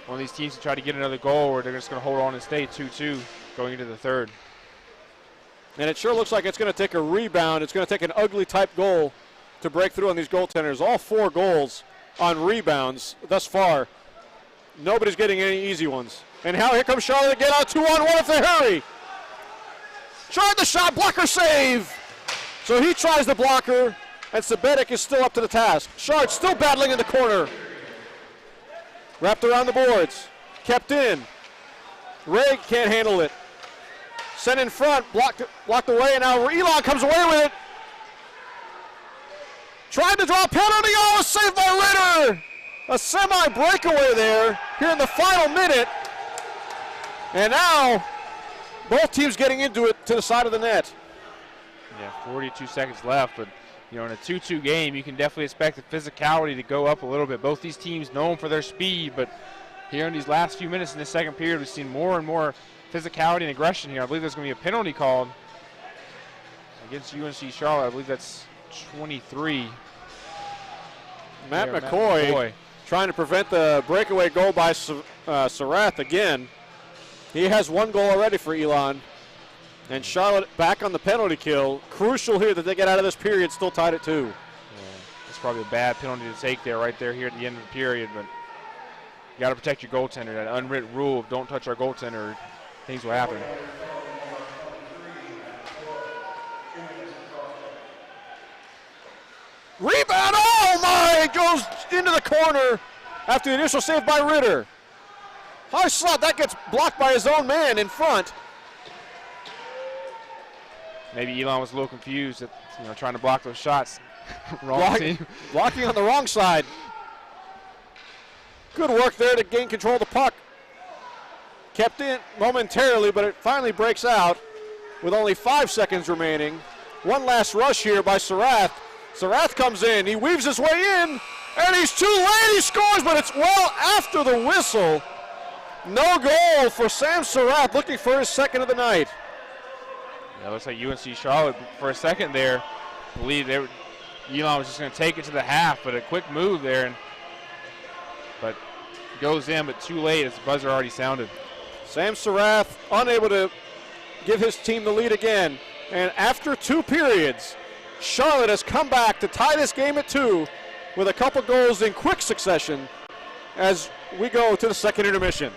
one of these teams can try to get another goal, or they're just gonna hold on and stay 2-2 going into the third. And it sure looks like it's going to take a rebound. It's going to take an ugly type goal to break through on these goaltenders. All 4 goals on rebounds thus far. Nobody's getting any easy ones. And now here comes Charlotte to get out 2-on-1 if they hurry. Tried the shot, blocker save. So he tries the blocker, and Sabetic is still up to the task. Shard still battling in the corner. Wrapped around the boards, kept in. Ray can't handle it. Sent in front, blocked away, and now Elon comes away with it. Tried to draw a penalty, oh, saved by Ritter. A semi-breakaway there here in the final minute. And now both teams getting into it to the side of the net. Yeah, 42 seconds left, but in a 2-2 game, you can definitely expect the physicality to go up a little bit. Both these teams known for their speed, but here in these last few minutes in the second period, we've seen more and more physicality and aggression here. I believe there's going to be a penalty called against UNC Charlotte. I believe that's 23. Matt McCoy trying to prevent the breakaway goal by Sarath again. He has 1 goal already for Elon. And Charlotte back on the penalty kill. Crucial here that they get out of this period, still tied at 2. Yeah, that's probably a bad penalty to take there, right there here at the end of the period. But you got to protect your goaltender. That unwritten rule of don't touch our goaltender, things will happen. Rebound, oh my, it goes into the corner after the initial save by Ritter. High slot, that gets blocked by his own man in front. Maybe Elon was a little confused at trying to block those shots. Wrong team. Blocking on the wrong side. Good work there to gain control of the puck. Kept in momentarily, but it finally breaks out with only 5 seconds remaining. One last rush here by Sarath. Sarath comes in, he weaves his way in, and he's too late, he scores, but it's well after the whistle. No goal for Sam Sarath, looking for his second of the night. Yeah, looks like UNC Charlotte for a second there believed Elon was just going to take it to the half, but a quick move there, but goes in, but too late as the buzzer already sounded. Sam Sarath unable to give his team the lead again, and after 2 periods, Charlotte has come back to tie this game at 2 with a couple goals in quick succession as we go to the second intermission.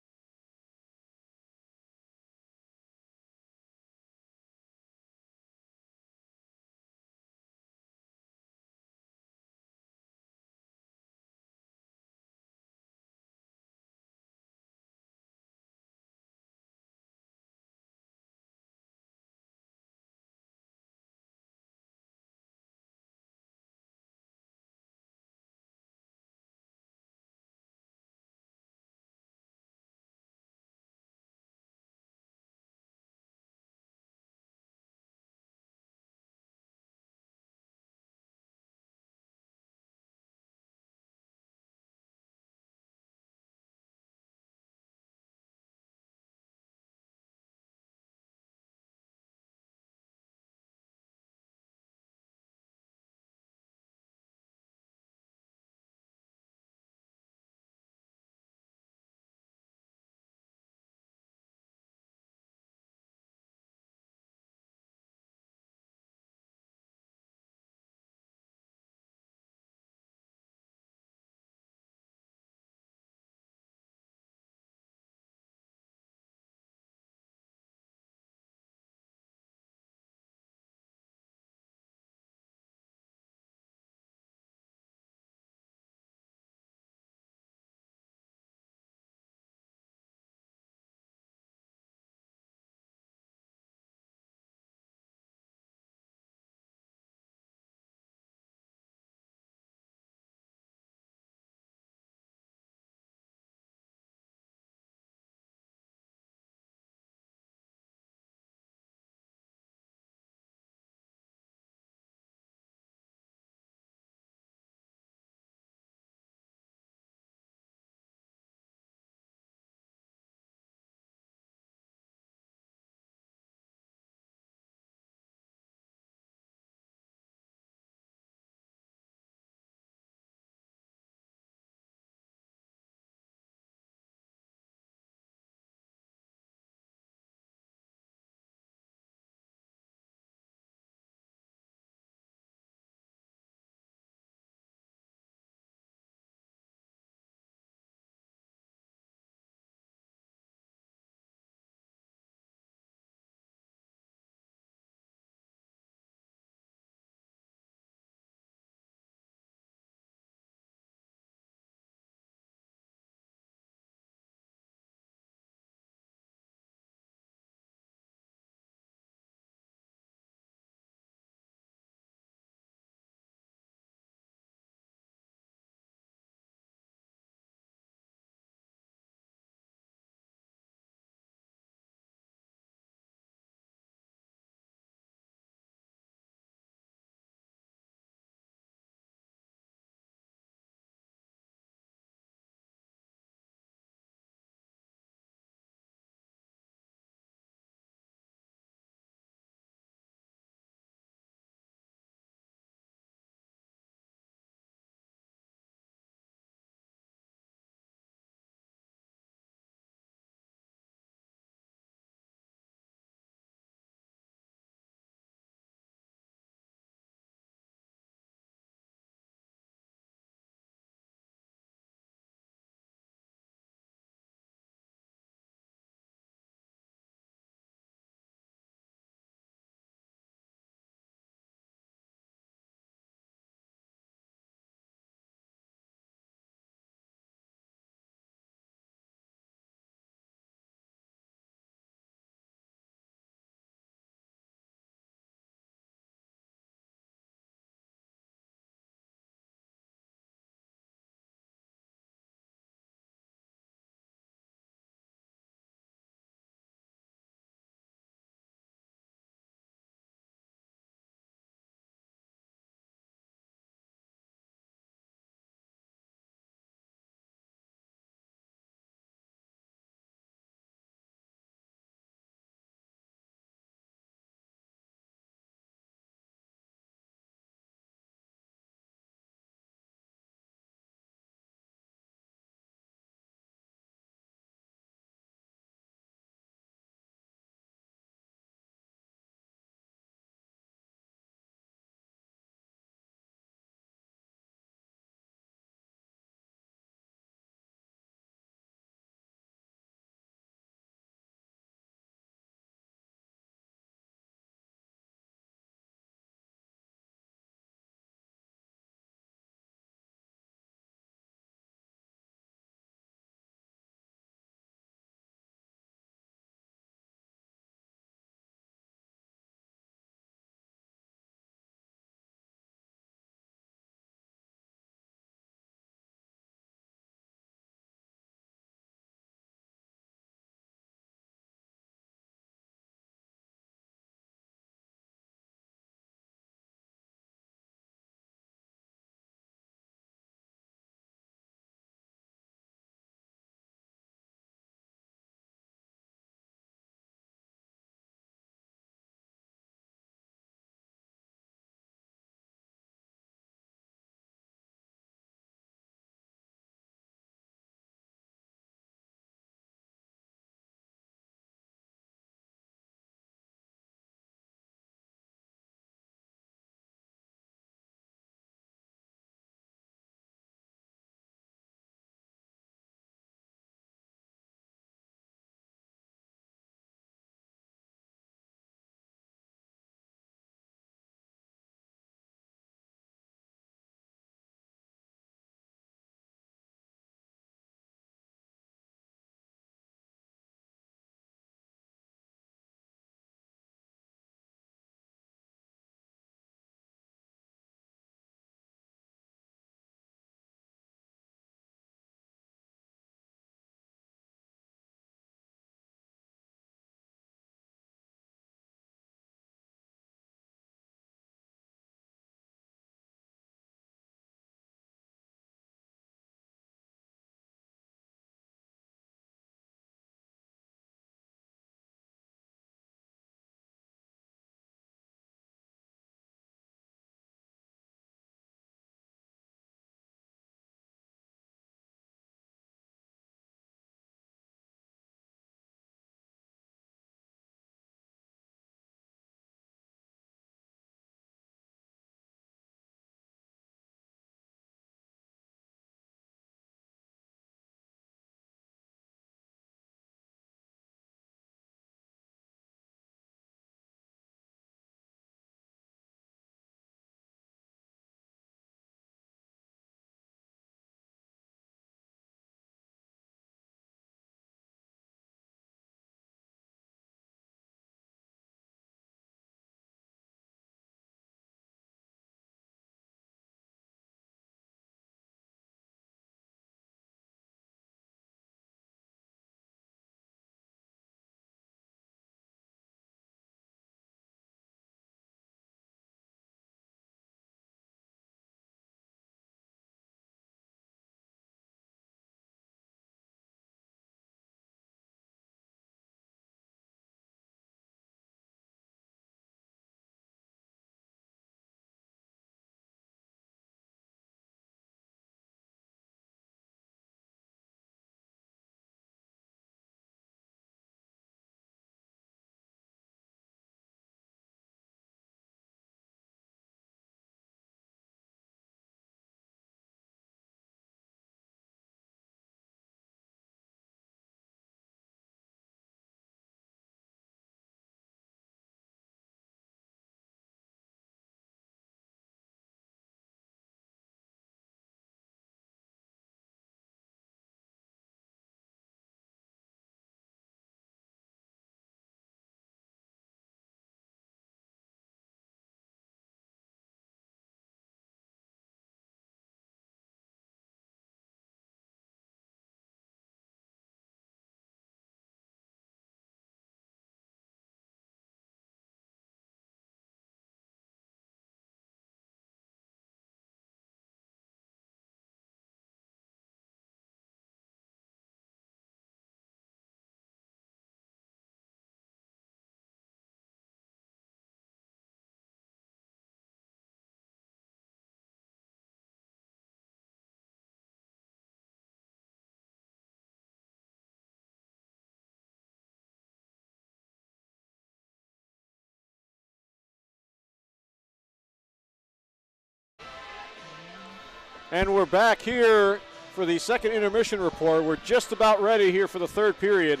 And we're back here for the second intermission report. We're just about ready here for the third period.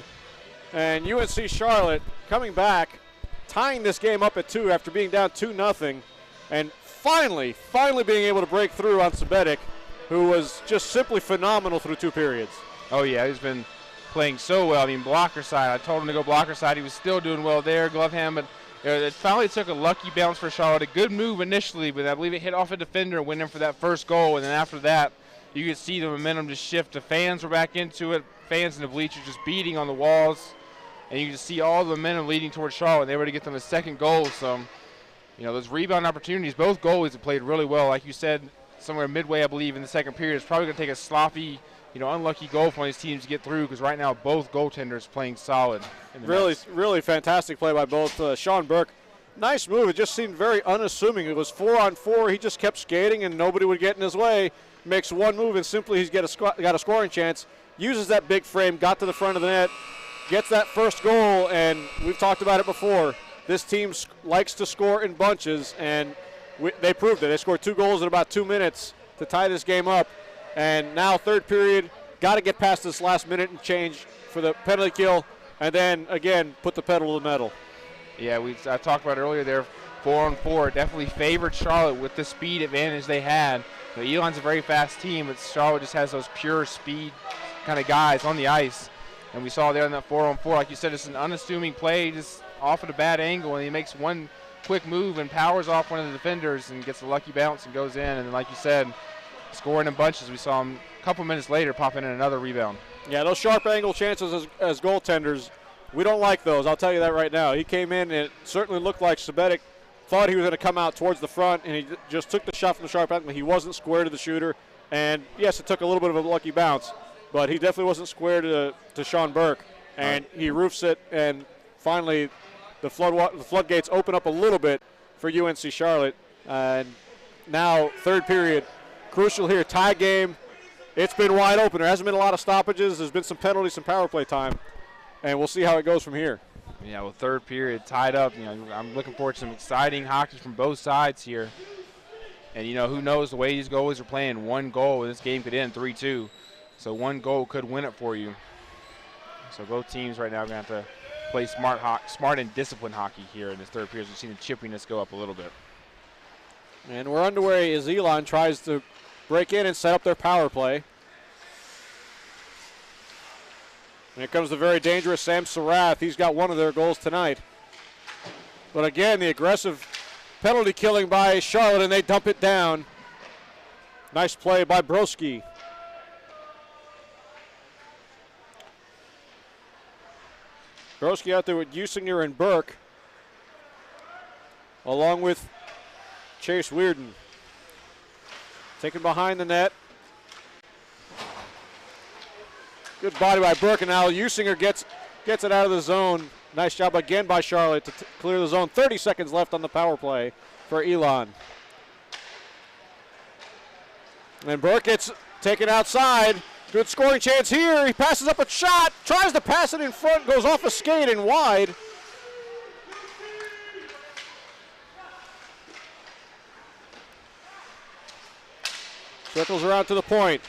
And UNC Charlotte coming back, tying this game up at 2 after being down 2-0. And finally being able to break through on Sabetic, who was just simply phenomenal through 2 periods. Oh, yeah, he's been playing so well. I mean, blocker side, I told him to go blocker side. He was still doing well there, glove hand, but it finally took a lucky bounce for Charlotte. A good move initially, but I believe it hit off a defender and went in for that first goal. And then after that, you could see the momentum just shift. The fans were back into it. Fans in the bleachers just beating on the walls. And you can see all the momentum leading towards Charlotte. They were to get them a second goal. So, those rebound opportunities, both goalies have played really well. Like you said, somewhere midway, I believe, in the second period, it's probably going to take a sloppy, unlucky goal for one of these teams to get through, because right now both goaltenders playing solid. Really fantastic play by both. Sean Burke, nice move. It just seemed very unassuming. It was 4-on-4. He just kept skating and nobody would get in his way. Makes one move and simply he's got a scoring chance. Uses that big frame, got to the front of the net, gets that first goal, and we've talked about it before. This team likes to score in bunches, and they proved it. They scored 2 goals in about 2 minutes to tie this game up. And now third period, got to get past this last minute and change for the penalty kill, and then, again, put the pedal to the metal. Yeah, I talked about earlier there, 4-on-4 definitely favored Charlotte with the speed advantage they had. Elon's a very fast team, but Charlotte just has those pure speed kind of guys on the ice. And we saw there in that 4-on-4, like you said, it's an unassuming play, just off at a bad angle, and he makes one quick move and powers off one of the defenders and gets a lucky bounce and goes in. And then, like you said, scoring in bunches. We saw him a couple minutes later popping in another rebound. Yeah, those sharp angle chances as goaltenders, we don't like those. I'll tell you that right now. He came in, and it certainly looked like Sabetic thought he was going to come out towards the front, and he just took the shot from the sharp angle. He wasn't square to the shooter. And, yes, it took a little bit of a lucky bounce, but he definitely wasn't square to Sean Burke. And he roofs it, and finally the floodgates open up a little bit for UNC Charlotte. And now third period, crucial here, tie game. It's been wide open. There hasn't been a lot of stoppages. There's been some penalties, some power play time, and we'll see how it goes from here. Yeah, well, third period tied up. I'm looking forward to some exciting hockey from both sides here. And, who knows, the way these goalies are playing, one goal, and this game could end 3-2. So one goal could win it for you. So both teams right now are going to have to play smart and disciplined hockey here in this third period. We've seen the chippiness go up a little bit. And we're underway as Elon tries to break in and set up their power play. And here comes the very dangerous Sam Sarath. He's got one of their goals tonight. But again, the aggressive penalty killing by Charlotte, and they dump it down. Nice play by Broski. Broski out there with Usinger and Burke, along with Chase Weirden. Taken behind the net. Good body by Burke, and now Usinger gets it out of the zone. Nice job again by Charlotte to clear the zone. 30 seconds left on the power play for Elon. And Burke gets taken outside. Good scoring chance here. He passes up a shot, tries to pass it in front, goes off a skate and wide. Circles around to the point.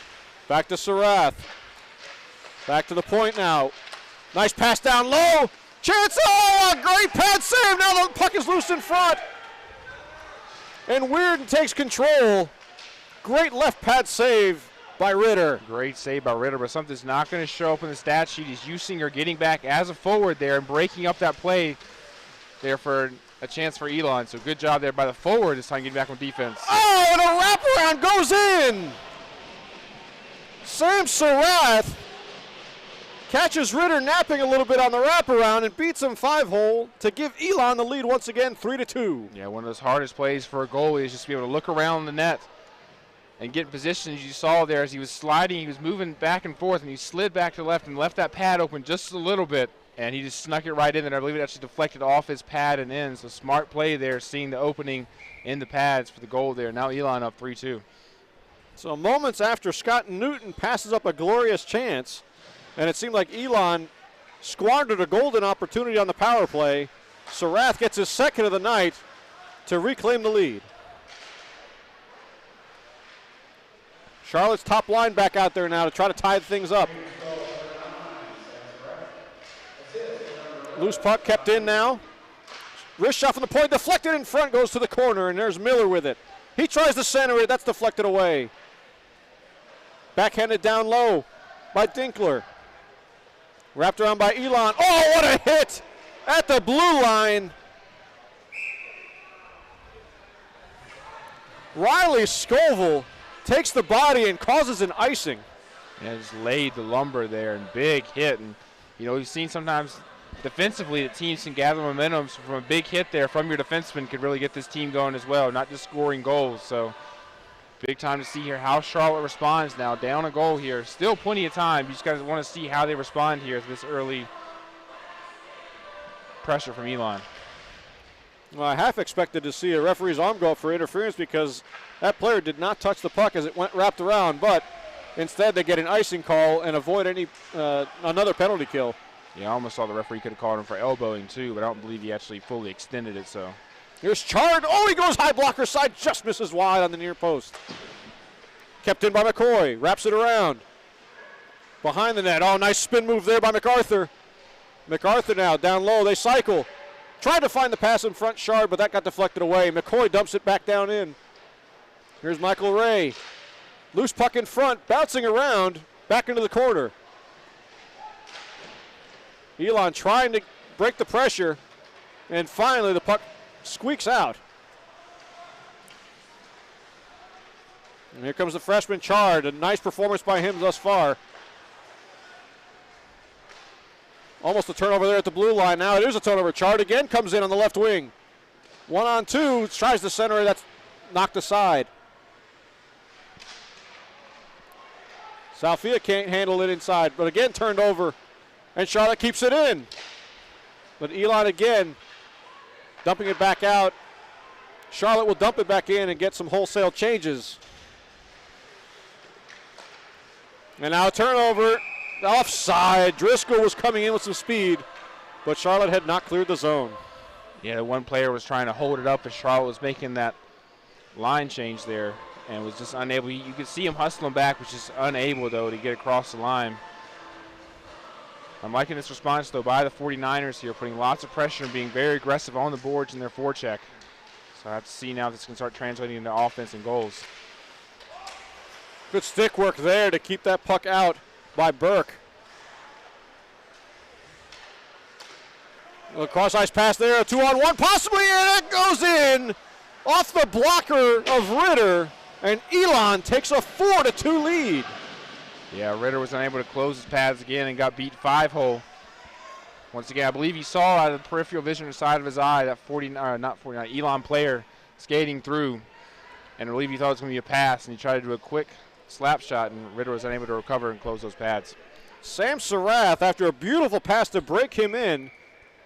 Back to Sarath. Back to the point now. Nice pass down low. Chance, a great pad save. Now the puck is loose in front. And Weirden takes control. Great left pad save by Ritter. Great save by Ritter, but something's not going to show up in the stat sheet. He's Usinger getting back as a forward there and breaking up that play there for a chance for Elon. So good job there by the forward this time getting back on defense. Oh, and a wraparound goes in. Sam Sarath catches Ritter napping a little bit on the wraparound and beats him 5-hole to give Elon the lead once again, 3-2. Yeah, one of those hardest plays for a goalie is just to be able to look around the net and get in position. As you saw there, as he was sliding, he was moving back and forth, and he slid back to the left and left that pad open just a little bit, and he just snuck it right in there. I believe it actually deflected off his pad and in, so smart play there, seeing the opening in the pads for the goal there. Now Elon up 3-2. So moments after Scott Newton passes up a glorious chance, and it seemed like Elon squandered a golden opportunity on the power play, Sarath gets his second of the night to reclaim the lead. Charlotte's top line back out there now to try to tie things up. Loose puck kept in now. Wrist shot from the point, deflected in front, goes to the corner, and there's Miller with it. He tries to center it, that's deflected away. Backhanded down low by Dinkler. Wrapped around by Elon. Oh, what a hit at the blue line. Riley Scoville takes the body and causes an icing. Yeah, just laid the lumber there, and big hit. And, you know, we've seen sometimes defensively that teams can gather momentum from a big hit there from your defenseman could really get this team going as well, not just scoring goals. So big time to see here how Charlotte responds now. Down a goal here. Still plenty of time. You just guys want to see how they respond here to this early pressure from Elon. Well, I half expected to see a referee's arm go up for interference because that player did not touch the puck as it went wrapped around, but instead they get an icing call and avoid any another penalty kill. Yeah, I almost saw the referee could have called him for elbowing too, but I don't believe he actually fully extended it. So here's Chard. Oh, he goes high blocker side, just misses wide on the near post. Kept in by McCoy, wraps it around. Behind the net. Oh, nice spin move there by MacArthur. MacArthur now down low, they cycle. Tried to find the pass in front, Chard, but that got deflected away. McCoy dumps it back down in. Here's Michael Ray. Loose puck in front, bouncing around, back into the corner. Elon trying to break the pressure, and finally the puck squeaks out. And here comes the freshman Chard. A nice performance by him thus far. Almost a turnover there at the blue line. Now it is a turnover. Chard again comes in on the left wing. 1-on-2, tries to center it. That's knocked aside. Salfia can't handle it inside, but again turned over, and Charlotte keeps it in. But Elon again dumping it back out. Charlotte will dump it back in and get some wholesale changes. And now a turnover. Offside. Driscoll was coming in with some speed, but Charlotte had not cleared the zone. Yeah, the one player was trying to hold it up as Charlotte was making that line change there and was just unable. You could see him hustling back, which is unable, though, to get across the line. I'm liking this response, though, by the 49ers here, putting lots of pressure and being very aggressive on the boards in their forecheck. So I have to see now if this can start translating into offense and goals. Good stick work there to keep that puck out by Burke. A cross-ice pass there, a 2-on-1 possibly, and it goes in off the blocker of Ritter, and Elon takes a 4-2 lead. Yeah, Ritter was unable to close his pads again and got beat 5-hole. Once again, I believe he saw out of the peripheral vision side of his eye that Elon player skating through, and I believe he thought it was going to be a pass, and he tried to do a quick slap shot, and Ritter was unable to recover and close those pads. Sam Sarath, after a beautiful pass to break him in,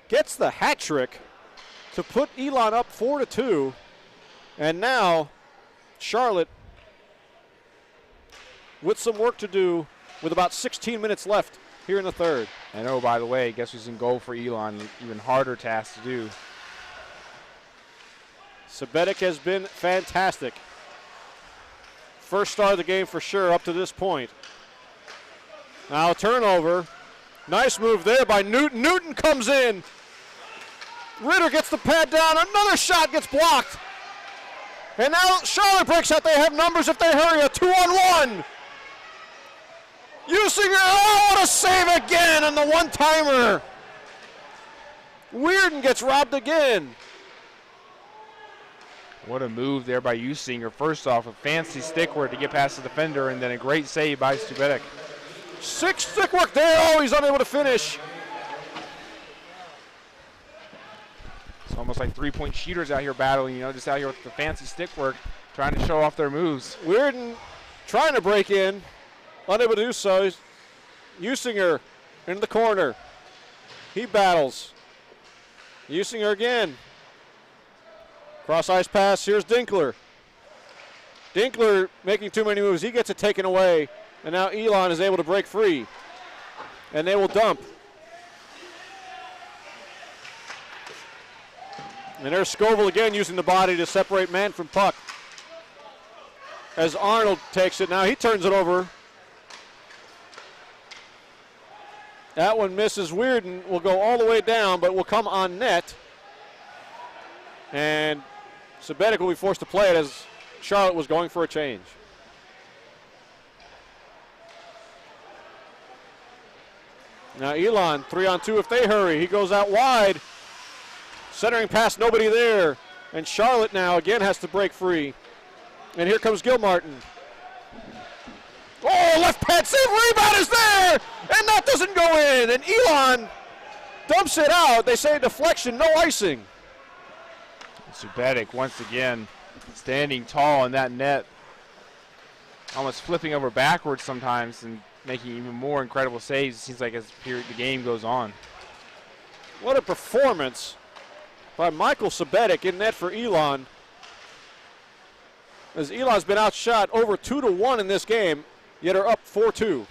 gets the hat trick to put Elon up 4-2. And now Charlotte with some work to do with about 16 minutes left here in the third. And oh, by the way, guess who's in goal for Elon? Even harder task to do. Sabetic has been fantastic. First star of the game for sure up to this point. Now a turnover. Nice move there by Newton. Newton comes in. Ritter gets the pad down. Another shot gets blocked. And now Charlotte breaks out. They have numbers if they hurry. A 2-on-1. Usinger, oh, what a save again on the one-timer. Weirden gets robbed again. What a move there by Usinger. First off, a fancy stick work to get past the defender, and then a great save by Stubetic. 6 stick work there. Oh, he's unable to finish. It's almost like three-point shooters out here battling, you know, just out here with the fancy stick work, trying to show off their moves. Weirden trying to break in, unable to do so. Usinger in the corner. He battles. Usinger again. Cross-ice pass, here's Dinkler. Dinkler making too many moves. He gets it taken away, and now Elon is able to break free. And they will dump. And there's Scoville again using the body to separate man from puck. as Arnold takes it. Now he turns it over. That one misses. Weirden will go all the way down, but will come on net. And Sabetic will be forced to play it as Charlotte was going for a change. Now Elon, 3-on-2 if they hurry. He goes out wide. Centering pass, nobody there. And Charlotte now again has to break free. And here comes Gilmartin. Oh, left pad save, rebound is there! And that doesn't go in. And Elon dumps it out. They say deflection, no icing. Subetic once again standing tall in that net. Almost flipping over backwards sometimes and making even more incredible saves, it seems like, as the game goes on. What a performance by Michael Sabetic in net for Elon. As Elon's been outshot over 2-1 in this game, yet are up 4-2.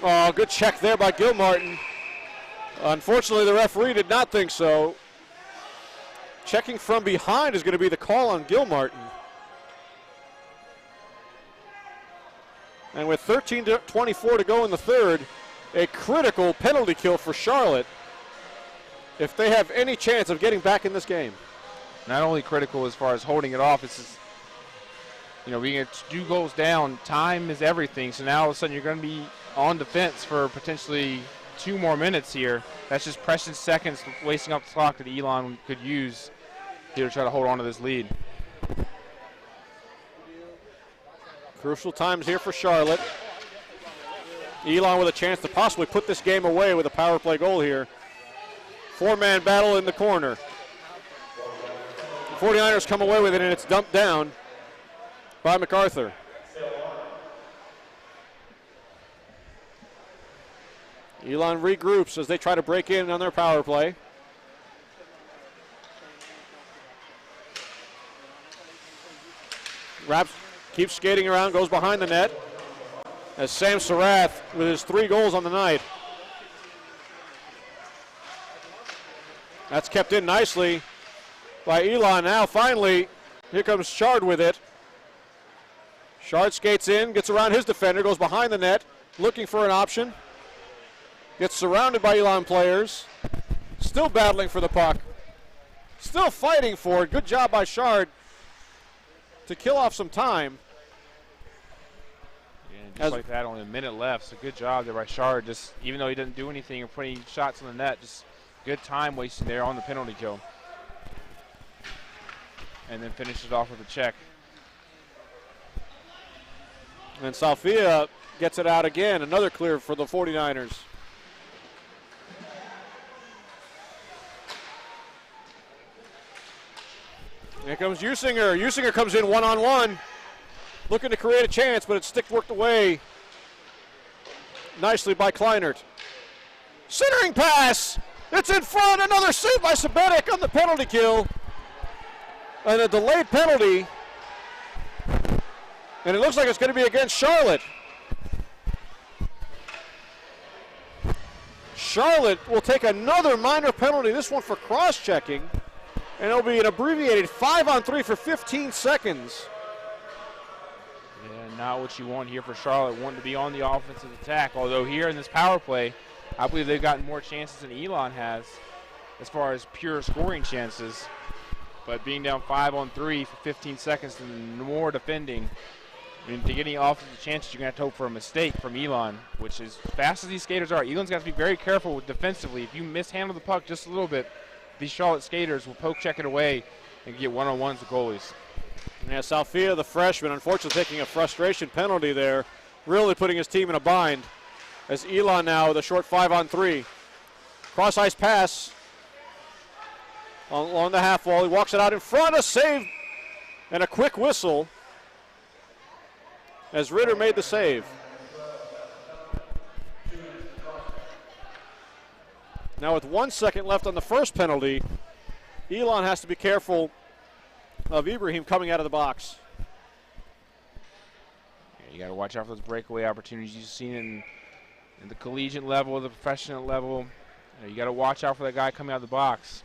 Oh, good check there by Gilmartin. Unfortunately, the referee did not think so. Checking from behind is going to be the call on Gilmartin. And with 13:24 to go in the third, a critical penalty kill for Charlotte if they have any chance of getting back in this game. Not only critical as far as holding it off, it's just, being at 2 goals down, time is everything. So now all of a sudden you're going to be on defense for potentially 2 more minutes here. That's just precious seconds wasting up the clock that Elon could use here to try to hold on to this lead. Crucial times here for Charlotte. Elon with a chance to possibly put this game away with a power play goal here. 4-man battle in the corner. The 49ers come away with it, and it's dumped down by MacArthur. Elon regroups as they try to break in on their power play. Raps keeps skating around, goes behind the net. As Sam Sarath with his 3 goals on the night. That's kept in nicely by Elon. Now finally, here comes Shard with it. Shard skates in, gets around his defender, goes behind the net, looking for an option. Gets surrounded by Elon players. Still battling for the puck. Still fighting for it. Good job by Shard to kill off some time. Just like that, only a minute left, so good job there by Shard. Just even though he didn't do anything or put any shots on the net, just good time wasting there on the penalty kill. And then finishes off with a check. And Salfia gets it out again. Another clear for the 49ers. Here comes Usinger. Usinger comes in one-on-one. Looking to create a chance, but it's stick worked away nicely by Kleinert. Centering pass. It's in front. Another save by Sabetic on the penalty kill. And a delayed penalty. And it looks like it's going to be against Charlotte. Charlotte will take another minor penalty, this one for cross-checking. And it'll be an abbreviated 5-on-3 for 15 seconds. Yeah, not what you want here for Charlotte, wanting to be on the offensive attack. Although here in this power play, I believe they've gotten more chances than Elon has as far as pure scoring chances. But being down 5-on-3 for 15 seconds and more defending, I mean, to get any offensive chances, you're going to have to hope for a mistake from Elon, which is as fast as these skaters are. Elon's got to be very careful with defensively. If you mishandle the puck just a little bit, these Charlotte skaters will poke check it away and get one-on-ones with goalies. Yeah, Salfia, the freshman, unfortunately taking a frustration penalty there, really putting his team in a bind. As Elon now with a short 5-on-3. Cross-ice pass along the half wall. He walks it out in front, a save, and a quick whistle as Ritter made the save. Now with 1 second left on the first penalty, Elon has to be careful of Ibrahim coming out of the box. Yeah, you got to watch out for those breakaway opportunities you've seen in the collegiate level, the professional level. You got to watch out for that guy coming out of the box.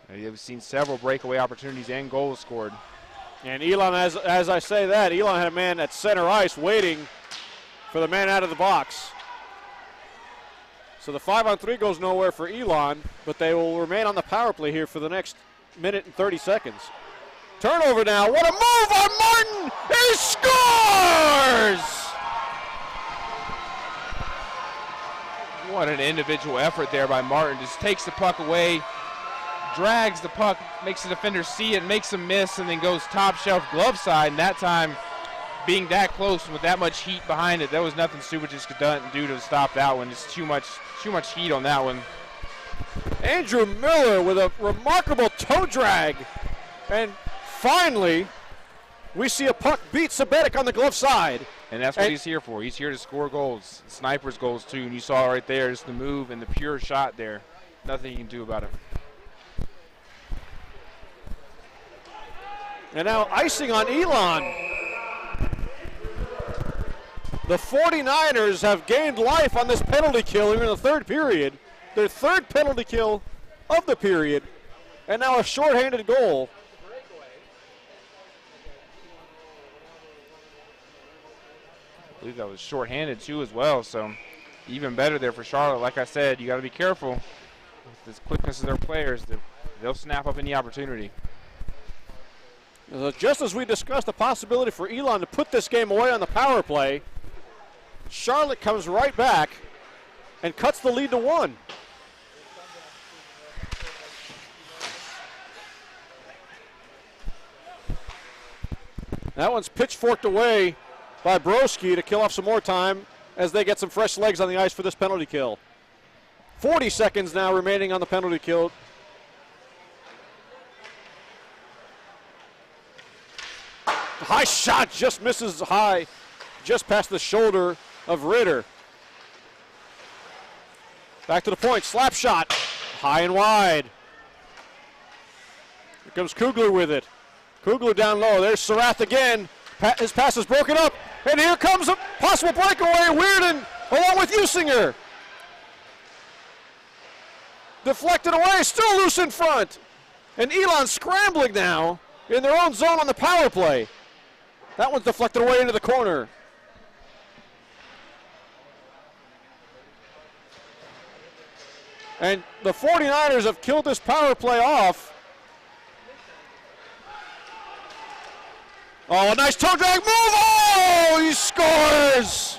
We've seen several breakaway opportunities and goals scored. And Elon, as I say that, Elon had a man at center ice waiting for the man out of the box. So the 5-on-3 goes nowhere for Elon, but they will remain on the power play here for the next minute and 30 seconds. Turnover now. What a move on Martin! He scores! What an individual effort there by Martin. Just takes the puck away, drags the puck, makes the defender see it, makes him miss, and then goes top shelf glove side. And that time, being that close with that much heat behind it, there was nothing Subicic could do to stop that one. Just too much heat on that one. Andrew Miller with a remarkable toe drag. And finally, we see a puck beat Subicic on the glove side. And that's what he's here for. He's here to score goals, snipers goals too. And you saw right there just the move and the pure shot there. Nothing you can do about it. And now icing on Elon. The 49ers have gained life on this penalty kill here in the third period. Their third penalty kill of the period. And now a shorthanded goal. I believe that was shorthanded too as well, so even better there for Charlotte. Like I said, you got to be careful with the quickness of their players. They'll snap up any opportunity. So just as we discussed the possibility for Elon to put this game away on the power play, Charlotte comes right back and cuts the lead to 1. That one's pitchforked away by Broski to kill off some more time as they get some fresh legs on the ice for this penalty kill. 40 seconds now remaining on the penalty kill. High shot just misses high, just past the shoulder of Ritter. Back to the point, slap shot, high and wide. Here comes Kugler with it. Kugler down low, there's Sarath again. His pass is broken up, and here comes a possible breakaway. Weirden along with Usinger. Deflected away, still loose in front. And Elon scrambling now in their own zone on the power play. That one's deflected away into the corner. And the 49ers have killed this power play off. Oh, a nice toe drag move. Oh, he scores!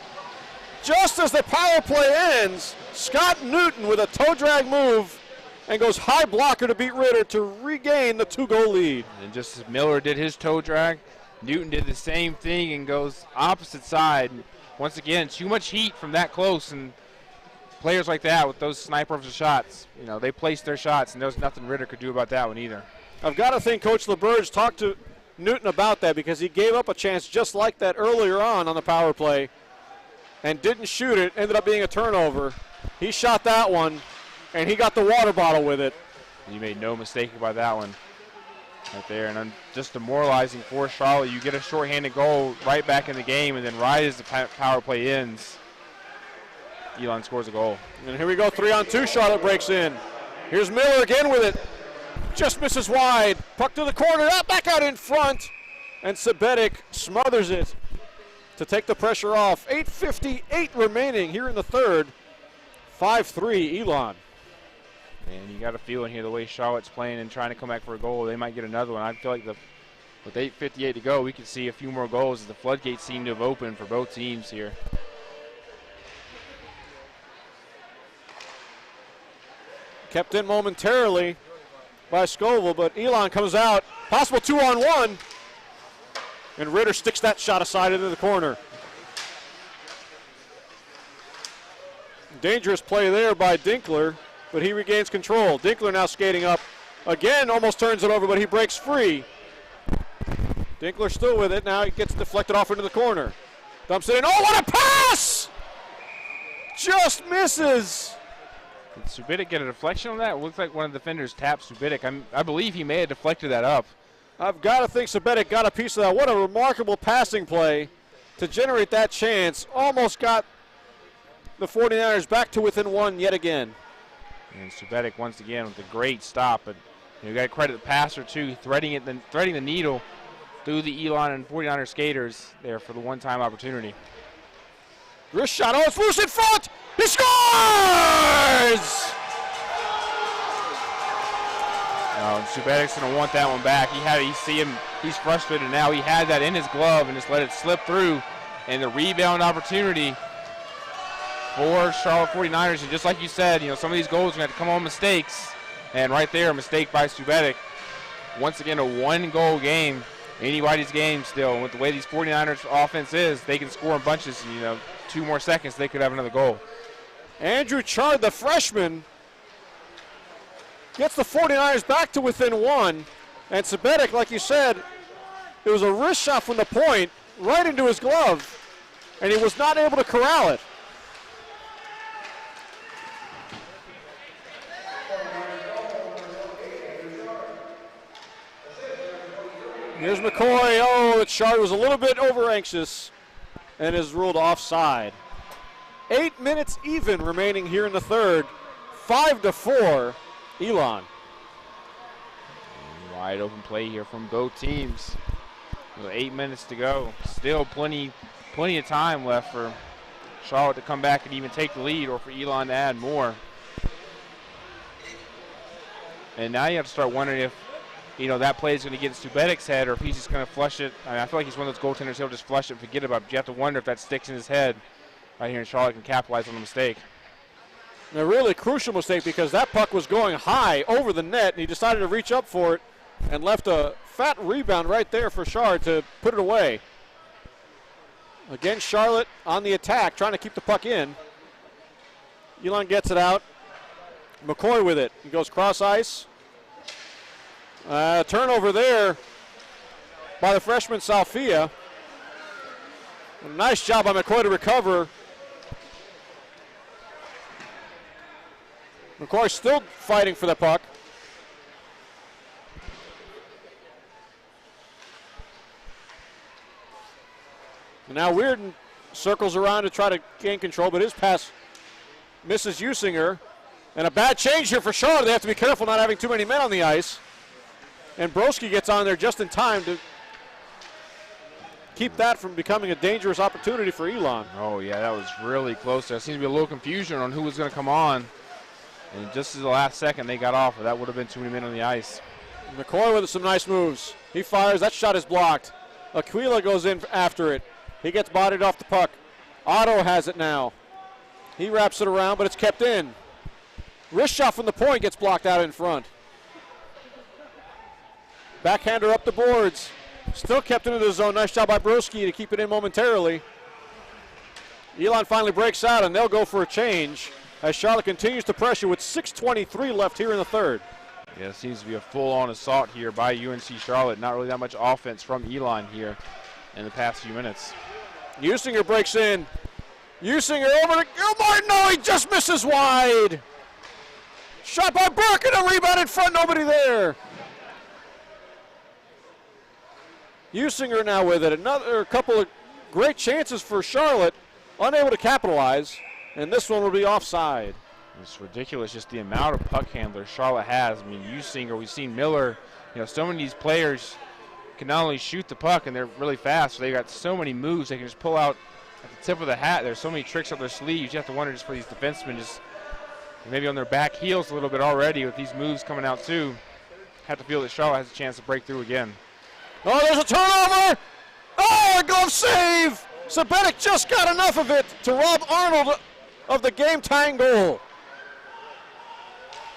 Just as the power play ends, Scott Newton with a toe drag move and goes high blocker to beat Ritter to regain the 2-goal lead. And just as Miller did his toe drag, Newton did the same thing and goes opposite side. Once again, too much heat from that close, and players like that with those sniper shots, you know, they placed their shots, and there was nothing Ritter could do about that one either. I've got to think Coach LeBurge talked to Newton about that because he gave up a chance just like that earlier on the power play and didn't shoot it, ended up being a turnover. He shot that one, and he got the water bottle with it. You made no mistake about that one right there, and just demoralizing for Charlotte. You get a shorthanded goal right back in the game, and then right as the power play ends, Elon scores a goal. And here we go, 3-on-2, Charlotte breaks in. Here's Miller again with it. Just misses wide. Puck to the corner, back out in front. And Subicic smothers it to take the pressure off. 8:58 remaining here in the third. 5-3 Elon. And you got a feeling here the way Charlotte's playing and trying to come back for a goal, they might get another one. I feel like with 8:58 to go, we could see a few more goals as the floodgates seem to have opened for both teams here. Kept in momentarily by Scoville, but Elon comes out. Possible 2-on-1. And Ritter sticks that shot aside into the corner. Dangerous play there by Dinkler, but he regains control. Dinkler now skating up. Again, almost turns it over, but he breaks free. Dinkler still with it. Now he gets deflected off into the corner. Dumps it in. Oh, what a pass! Just misses. Did Subicic get a deflection on that? It looks like one of the defenders tapped Subicic. I believe he may have deflected that up. I've got to think Subicic got a piece of that. What a remarkable passing play to generate that chance. Almost got the 49ers back to within one yet again. And Subicic once again with a great stop, but You got to credit the passer too, threading the needle through the Elon and 49er skaters there for the one-time opportunity. Wrist shot. Oh, it's loose in front. He scores! Subedic's going to want that one back. You see him. He's frustrated now. He had that in his glove and just let it slip through. And the rebound opportunity for Charlotte 49ers. And just like you said, some of these goals are going to have to come on mistakes. And right there, a mistake by Subedic. Once again, a one-goal game. Anybody's game still. And with the way these 49ers offense is, they can score in bunches. 2 more seconds, they could have another goal. Andrew Chard, the freshman, gets the 49ers back to within 1. And Subedic, like you said, it was a wrist shot from the point right into his glove. And he was not able to corral it. Here's McCoy. Oh, Chard was a little bit over anxious and is ruled offside. 8 minutes even remaining here in the third. 5-4, Elon. Wide open play here from both teams. 8 minutes to go. Still plenty of time left for Charlotte to come back and even take the lead, or for Elon to add more. And now you have to start wondering if that play is going to get Subedic's head, or if he's just going to flush it. I feel like he's one of those goaltenders, he'll just flush it and forget about it. But you have to wonder if that sticks in his head right here, and Charlotte can capitalize on the mistake. A really crucial mistake, because that puck was going high over the net, and he decided to reach up for it and left a fat rebound right there for Chard to put it away. Again, Charlotte on the attack, trying to keep the puck in. Elon gets it out. McCoy with it. He goes cross ice. Turnover there by the freshman Salfia. A nice job by McCoy to recover. McCoy still fighting for the puck. And now Weirden circles around to try to gain control, but his pass misses Usinger. And a bad change here for Charlotte. They have to be careful not having too many men on the ice. And Broski gets on there just in time to keep that from becoming a dangerous opportunity for Elon. Oh, yeah, that was really close. There seemed to be a little confusion on who was going to come on. And just as the last second they got off, that would have been too many men on the ice. McCoy with some nice moves. He fires. That shot is blocked. Aquila goes in after it. He gets bodied off the puck. Otto has it now. He wraps it around, but it's kept in. Wrist shot from the point gets blocked out in front. Backhander up the boards. Still kept into the zone. Nice job by Broski to keep it in momentarily. Elon finally breaks out, and they'll go for a change as Charlotte continues to pressure with 6:23 left here in the third. Yeah, it seems to be a full-on assault here by UNC Charlotte. Not really that much offense from Elon here in the past few minutes. Usinger breaks in. Usinger over to Gilmore. No, he just misses wide. Shot by Burke and a rebound in front. Nobody there. Usinger now with it. Another couple of great chances for Charlotte. Unable to capitalize. And this one will be offside. It's ridiculous just the amount of puck handlers Charlotte has. I mean, Usinger, we've seen Miller. So many of these players can not only shoot the puck, and they're really fast, so they got so many moves they can just pull out at the tip of the hat. There's so many tricks up their sleeves. You have to wonder just for these defensemen, just maybe on their back heels a little bit already with these moves coming out too. Have to feel that Charlotte has a chance to break through again. Oh, there's a turnover. Oh, a glove save. Subedic just got enough of it to rob Arnold of the game-tying goal.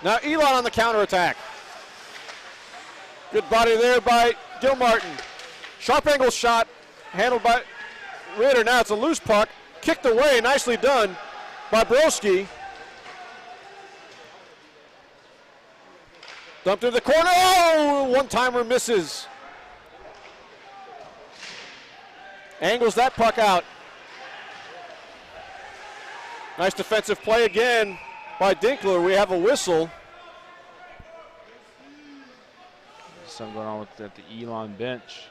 Now Elon on the counterattack. Good body there by Gilmartin. Sharp angle shot handled by Ritter. Now it's a loose puck. Kicked away. Nicely done by Broski. Dumped into the corner. Oh, one-timer misses. Angles that puck out. Nice defensive play again by Dinkler. We have a whistle. Something going on at the Elon bench.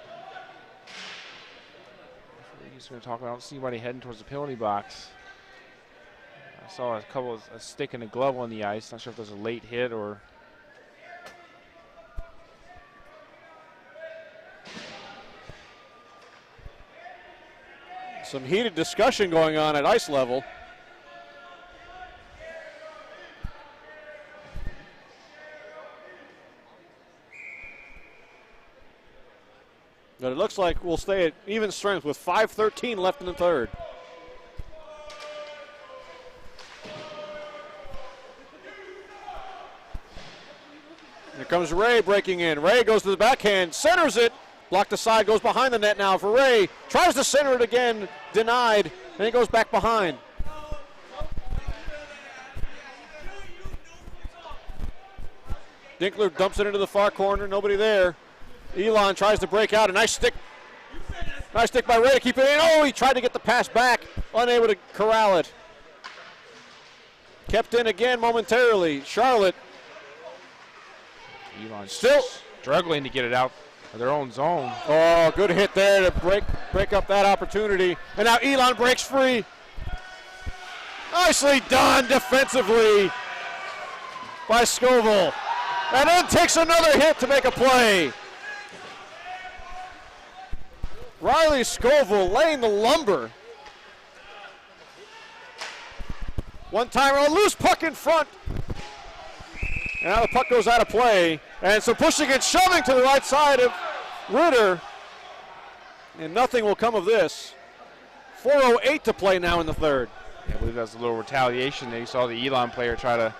We're just going to talk about, I don't see anybody heading towards the penalty box. I saw a stick and a glove on the ice. Not sure if there's a late hit or Some heated discussion going on at ice level. But it looks like we'll stay at even strength with 5:13 left in the third. Here comes Ray breaking in. Ray goes to the backhand, centers it. Blocked aside, goes behind the net now for Ray. Tries to center it again, denied, and he goes back behind. Dinkler dumps it into the far corner, nobody there. Elon tries to break out, a nice stick by Ray to keep it in. Oh, he tried to get the pass back, unable to corral it. Kept in again momentarily. Charlotte Elon still struggling to get it out of their own zone. Oh, good hit there to break up that opportunity. And now Elon breaks free. Nicely done defensively by Scoville. And then takes another hit to make a play. Riley Scoville laying the lumber. One timer, a loose puck in front. And now the puck goes out of play. And so pushing and shoving to the right side of Ritter. And nothing will come of this. 4:08 to play now in the third. Yeah, I believe that was a little retaliation there. You saw the Elon player try to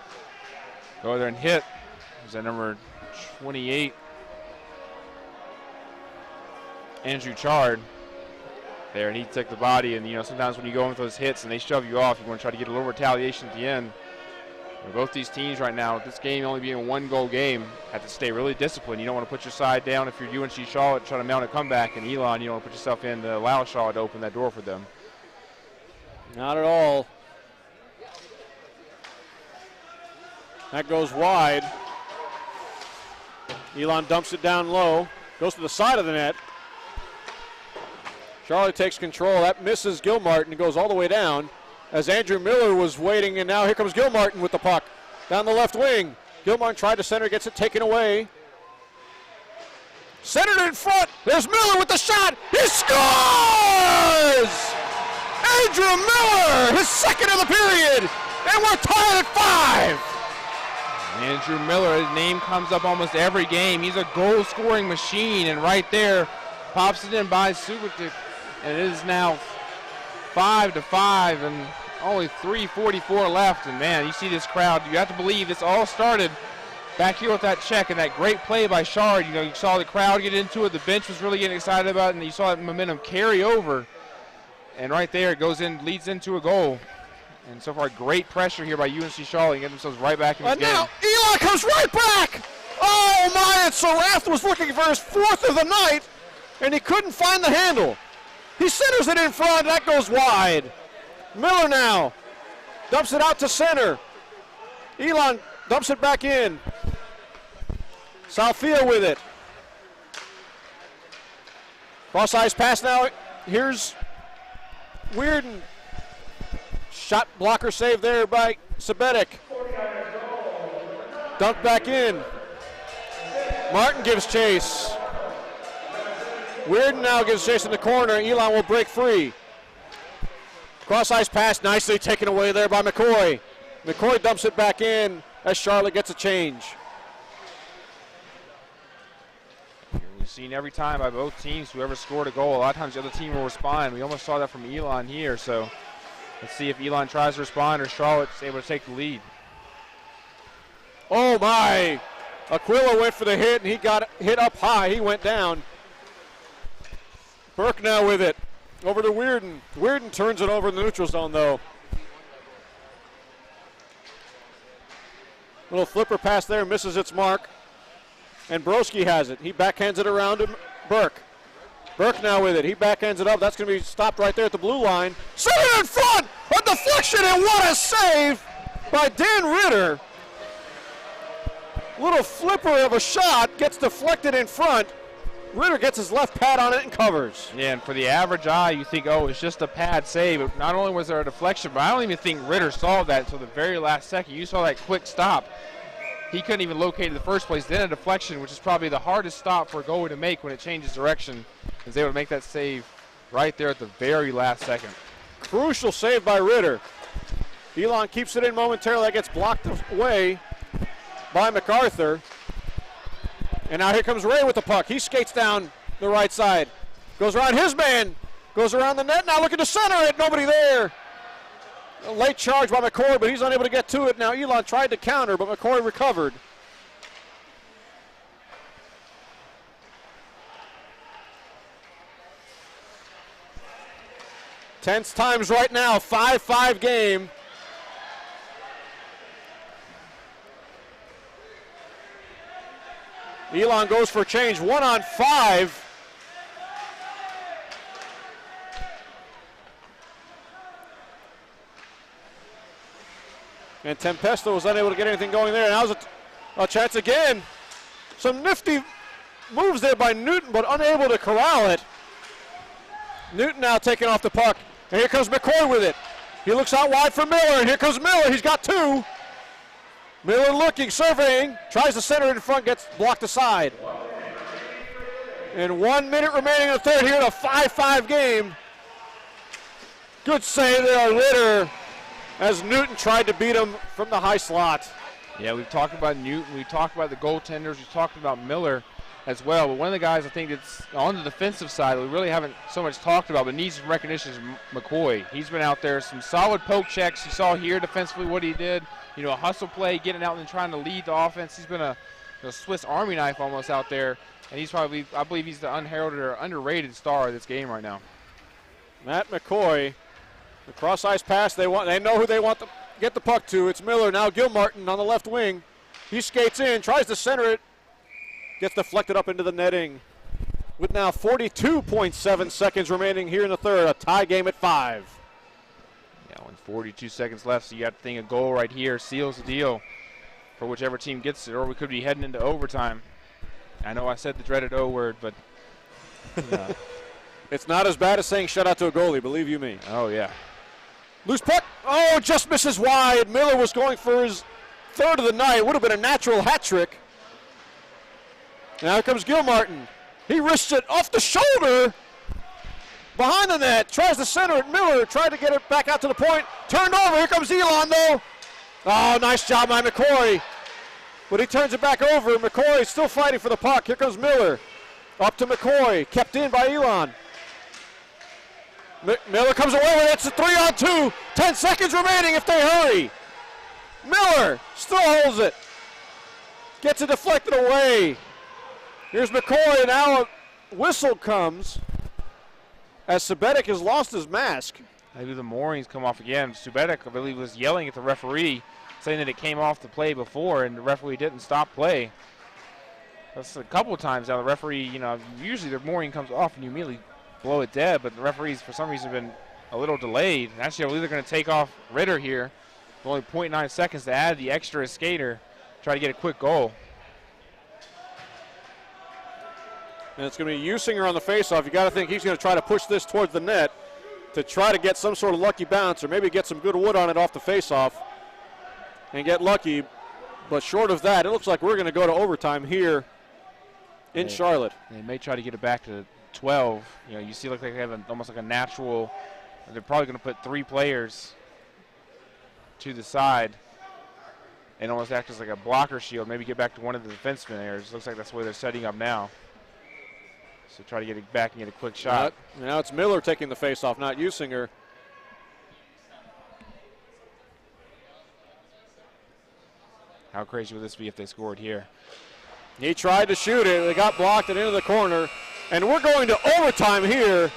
go there and hit. Was that number 28? Andrew Chard there, and he took the body. And, you know, sometimes when you go into those hits and they shove you off, you want to try to get a little retaliation at the end. Both these teams right now, with this game only being a one-goal game, have to stay really disciplined. You don't want to put your side down if you're UNC Charlotte trying to mount a comeback, and Elon, you don't want to put yourself in to allow Charlotte to open that door for them. Not at all. That goes wide. Elon dumps it down low, goes to the side of the net. Charlotte takes control. That misses Gilmartin. It goes all the way down as Andrew Miller was waiting, and now here comes Gilmartin with the puck down the left wing. Gilmartin tried to center, gets it taken away. Centered in front. There's Miller with the shot. He scores! Andrew Miller, his second of the period, and we're tied at 5. Andrew Miller, his name comes up almost every game. He's a goal-scoring machine, and right there, pops it in by Subotic, and it is now 5-5, and only 3:44 left. And man, you see this crowd. You have to believe this all started back here with that check and that great play by Shard. You know, you saw the crowd get into it. The bench was really getting excited about it, and you saw that momentum carry over. And right there, it goes in, leads into a goal. And so far, great pressure here by UNC Charlotte, getting themselves right back in the game. And now Elon comes right back. Oh my! And Sarath was looking for his fourth of the night, and he couldn't find the handle. He centers it in front. That goes wide. Miller now dumps it out to center. Elon dumps it back in. Salfia with it. Cross ice pass now. Here's Weirden. Shot blocker save there by Sabetic. Dunked back in. Martin gives chase. Weirden now gives chase in the corner. Elon will break free. Cross ice pass nicely taken away there by McCoy. McCoy dumps it back in as Charlotte gets a change. We've seen every time by both teams, whoever scored a goal, a lot of times the other team will respond. We almost saw that from Elon here, so let's see if Elon tries to respond or Charlotte's able to take the lead. Oh my! Aquila went for the hit and he got hit up high. He went down. Burke now with it. Over to Weirden. Weirden turns it over in the neutral zone though. Little flipper pass there, misses its mark. And Broski has it. He backhands it around to Burke. Burke now with it. He backhands it up. That's going to be stopped right there at the blue line. Centered in front! A deflection, and what a save by Dan Ritter. Little flipper of a shot gets deflected in front. Ritter gets his left pad on it and covers. Yeah, and for the average eye, you think, oh, it's just a pad save. But not only was there a deflection, but I don't even think Ritter saw that until the very last second. You saw that quick stop. He couldn't even locate it in the first place. Then a deflection, which is probably the hardest stop for a goalie to make when it changes direction. Is able to make that save right there at the very last second. Crucial save by Ritter. Elon keeps it in momentarily. That gets blocked away by MacArthur. And now here comes Ray with the puck. He skates down the right side. Goes around his man. Goes around the net. Now looking to center it. Nobody there. A late charge by McCoy, but he's unable to get to it. Now Elon tried to counter, but McCoy recovered. Tense times right now. 5-5 game. Elon goes for a change. 1-on-5. And Tempesto was unable to get anything going there. Now's a chance again. Some nifty moves there by Newton, but unable to corral it. Newton now taking off the puck. And here comes McCoy with it. He looks out wide for Miller, and here comes Miller. He's got two. Miller looking, surveying, tries to center it in front, gets blocked aside. And 1 minute remaining in the third here in a 5-5 game. Good save there, Ritter, as Newton tried to beat him from the high slot. Yeah, we've talked about Newton, we've talked about the goaltenders, we've talked about Miller as well. But one of the guys I think that's on the defensive side we really haven't so much talked about but needs some recognition is McCoy. He's been out there, some solid poke checks. You saw here defensively what he did. You know, a hustle play, getting out and trying to lead the offense. He's been a Swiss Army knife almost out there. And he's probably, I believe he's the unheralded or underrated star of this game right now. Matt McCoy, the cross-ice pass, they know who they want to get the puck to. It's Miller, now Gilmartin on the left wing. He skates in, tries to center it, gets deflected up into the netting. With now 42.7 seconds remaining here in the third, a tie game at 5. Yeah, with 42 seconds left, so you got to think a goal right here seals the deal for whichever team gets it, or we could be heading into overtime. I know I said the dreaded O word, but yeah. It's not as bad as saying shutout to a goalie, believe you me. Oh, yeah. Loose puck. Oh, just misses wide. Miller was going for his third of the night. Would have been a natural hat trick. Now here comes Gilmartin. He wrists it off the shoulder. Behind the net. Tries to center it. Miller tried to get it back out to the point. Turned over. Here comes Elon, though. Oh, nice job by McCoy. But he turns it back over. McCoy still fighting for the puck. Here comes Miller. Up to McCoy. Kept in by Elon. Miller comes away with it. It's a 3-on-2. 10 seconds remaining if they hurry. Miller still holds it. Gets it deflected away. Here's McCoy, and now a whistle comes as Subetic has lost his mask. I believe the moorings come off again. Subetic, I believe, was yelling at the referee, saying that it came off the play before, and the referee didn't stop play. That's a couple of times now. The referee, you know, usually the mooring comes off and you immediately blow it dead, but the referees, for some reason, have been a little delayed. And actually, I believe they're going to take off Ritter here. Only 0.9 seconds to add the extra skater, try to get a quick goal. And it's going to be Usinger on the faceoff. You got to think he's going to try to push this towards the net to try to get some sort of lucky bounce or maybe get some good wood on it off the faceoff and get lucky. But short of that, it looks like we're going to go to overtime here in Charlotte. They may try to get it back to 12. You know, you see like they have almost like a natural. They're probably going to put 3 players to the side and almost act as like a blocker shield. Maybe get back to one of the defensemen there. It looks like that's the way they're setting up now. So try to get it back and get a quick shot. Now it's Miller taking the faceoff, not Usinger. How crazy would this be if they scored here? He tried to shoot it. They got blocked and into the corner. And we're going to overtime here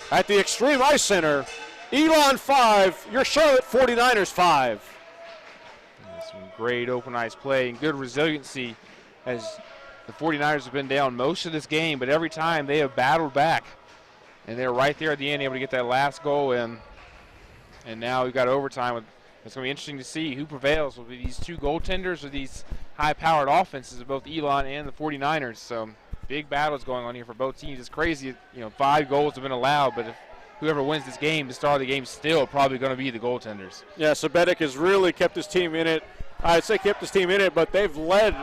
at the Extreme Ice Center. Elon 5, your Charlotte 49ers 5. Some great open ice play and good resiliency as the 49ers have been down most of this game, but every time they have battled back. And they're right there at the end, able to get that last goal in. And now we've got overtime. It's going to be interesting to see who prevails. Will be these two goaltenders or these high-powered offenses of both Elon and the 49ers. So big battles going on here for both teams. It's crazy, 5 goals have been allowed, but if whoever wins this game, the star of the game, still probably going to be the goaltenders. Yeah, Subetic has really kept his team in it. I'd say kept his team in it, but they've led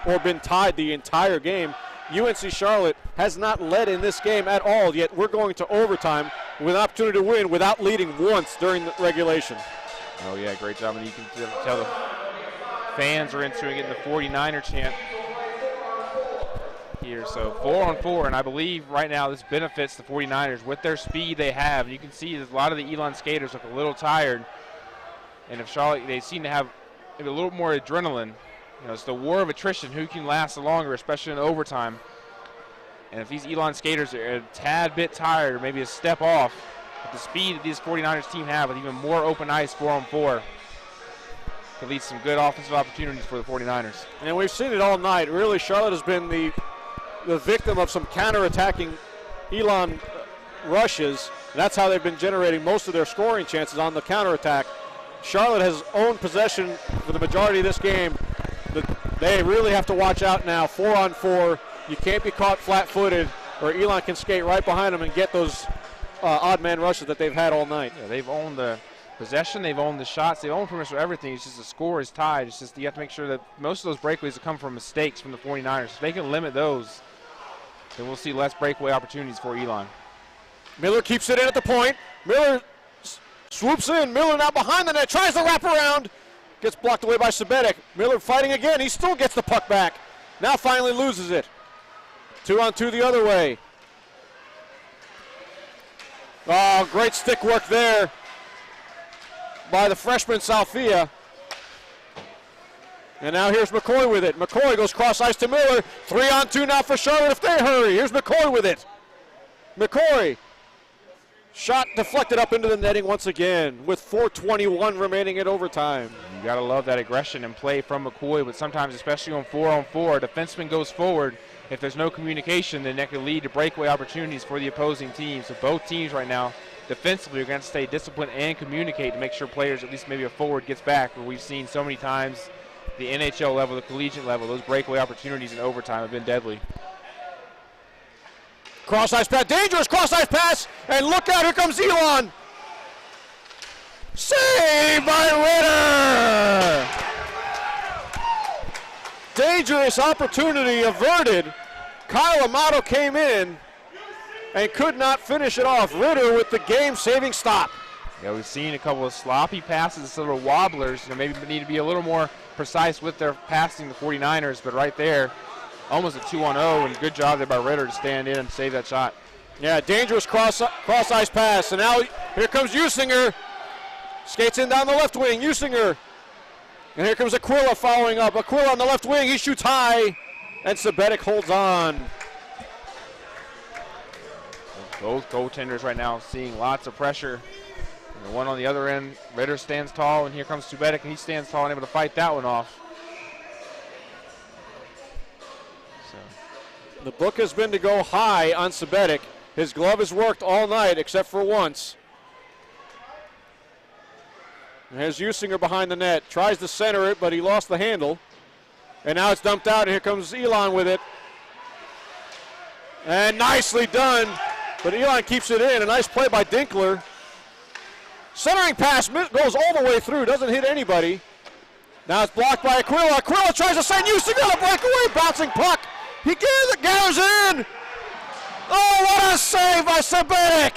or been tied the entire game. UNC Charlotte has not led in this game at all, yet we're going to overtime with an opportunity to win without leading once during the regulation. Oh, yeah, great job. And you can tell the fans are into it, getting the 49er chant here. So 4-on-4, and I believe right now this benefits the 49ers with their speed they have. You can see a lot of the Elon skaters look a little tired. And if Charlotte, they seem to have maybe a little more adrenaline. You know, it's the war of attrition. Who can last longer, especially in overtime? And if these Elon skaters are a tad bit tired or maybe a step off, with the speed that these 49ers team have with even more open ice 4-on-4, could lead some good offensive opportunities for the 49ers. And we've seen it all night. Really, Charlotte has been the victim of some counterattacking Elon rushes. That's how they've been generating most of their scoring chances on the counterattack. Charlotte has owned possession for the majority of this game. They really have to watch out now. 4-on-4. You can't be caught flat-footed, or Elon can skate right behind them and get those odd man rushes that they've had all night. Yeah, they've owned the possession, they've owned the shots, they've owned pretty much everything. It's just the score is tied. It's just you have to make sure that most of those breakaways have come from mistakes from the 49ers. If they can limit those, then we'll see less breakaway opportunities for Elon. Miller keeps it in at the point. Miller swoops in. Miller now behind the net, tries to wrap around. Gets blocked away by Sabetic. Miller fighting again. He still gets the puck back. Now finally loses it. 2-on-2 the other way. Oh, great stick work there by the freshman Salfia. And now here's McCoy with it. McCoy goes cross ice to Miller. 3-on-2 now for Charlotte if they hurry. Here's McCoy with it. McCoy. Shot deflected up into the netting once again with 4:21 remaining in overtime. You got to love that aggression and play from McCoy, but sometimes, especially on 4-on-4, a defenseman goes forward. If there's no communication, then that could lead to breakaway opportunities for the opposing team. So both teams right now, defensively, are going to stay disciplined and communicate to make sure players, at least maybe a forward, gets back. Where we've seen so many times, the NHL level, the collegiate level, those breakaway opportunities in overtime have been deadly. Cross-ice pass, dangerous cross-ice pass, and look out, here comes Elon. Saved by Ritter! Dangerous opportunity averted. Kyle Amato came in and could not finish it off. Ritter with the game-saving stop. Yeah, we've seen a couple of sloppy passes, little wobblers. You know, maybe need to be a little more precise with their passing, the 49ers, but right there, almost a 2-on-0, and good job there by Ritter to stand in and save that shot. Yeah, dangerous cross-ice pass, and now here comes Usinger. Skates in down the left wing, Usinger. And here comes Aquila following up. Aquila on the left wing, he shoots high, and Sabetic holds on. Both goaltenders right now seeing lots of pressure. And the one on the other end, Ritter stands tall, and here comes Sabetic, and he stands tall and able to fight that one off. The book has been to go high on Sabetic. His glove has worked all night except for once. And here's Usinger behind the net. Tries to center it, but he lost the handle. And now it's dumped out, and here comes Elon with it. And nicely done, but Elon keeps it in. A nice play by Dinkler. Centering pass goes all the way through, doesn't hit anybody. Now it's blocked by Aquila. Aquila tries to send Usinger to breakaway, bouncing puck. He gathers it in. Oh, what a save by Sabetic.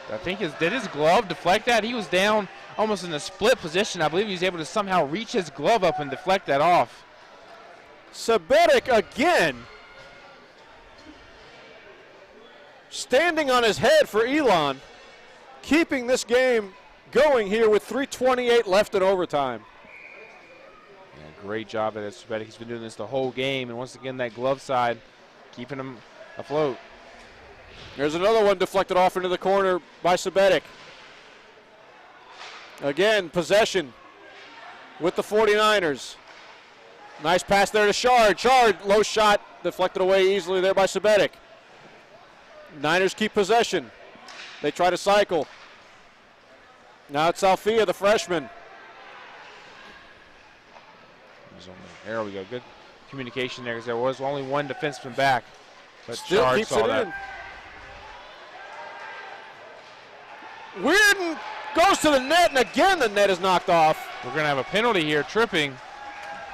I think did his glove deflect that? He was down almost in a split position. I believe he was able to somehow reach his glove up and deflect that off. Sabetic again. Standing on his head for Elon. Keeping this game going here with 3:28 left in overtime. Great job at it, Sabetic. He's been doing this the whole game, and once again, that glove side keeping him afloat. There's another one deflected off into the corner by Sabetic. Again, possession with the 49ers. Nice pass there to Shard. Shard, low shot, deflected away easily there by Sabetic. Niners keep possession. They try to cycle. Now it's Salfia, the freshman. There we go. Good communication there, because there was only one defenseman back. But still Shard keeps saw it that. In. Weirden goes to the net, and again the net is knocked off. We're going to have a penalty here, tripping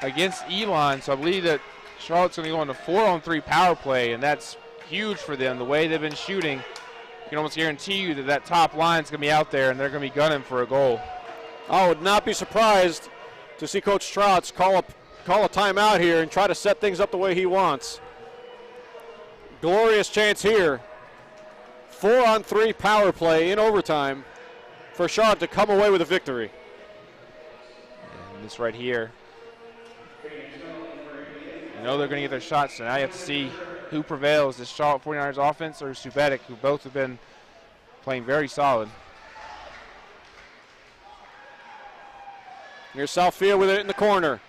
against Elon. So I believe that Charlotte's going to go on a 4-on-3 power play, and that's huge for them. The way they've been shooting, you can almost guarantee you that top line's going to be out there, and they're going to be gunning for a goal. I would not be surprised to see Coach Trotz call a timeout here and try to set things up the way he wants. Glorious chance here. 4-on-3 power play in overtime for Charlotte to come away with a victory. And this right here, you know they're going to get their shots, so now you have to see who prevails, the Charlotte 49ers offense or Subetic, who both have been playing very solid. Here's Salfia with it in the corner.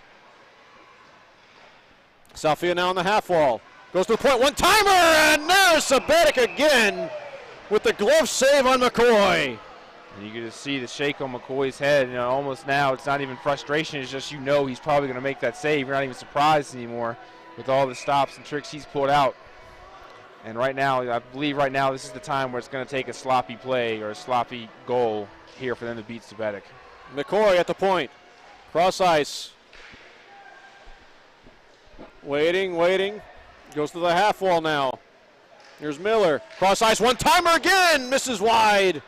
Salfia now on the half wall. Goes to the point, one-timer, and there's Subetic again with the glove save on McCoy. And you can just see the shake on McCoy's head. You know, almost now it's not even frustration. It's just, you know, he's probably going to make that save. You're not even surprised anymore with all the stops and tricks he's pulled out. And right now, I believe right now this is the time where it's going to take a sloppy play or a sloppy goal here for them to beat Subetic. McCoy at the point. Cross ice. Waiting. Goes to the half wall now. Here's Miller. Cross ice, one-timer again. Misses wide.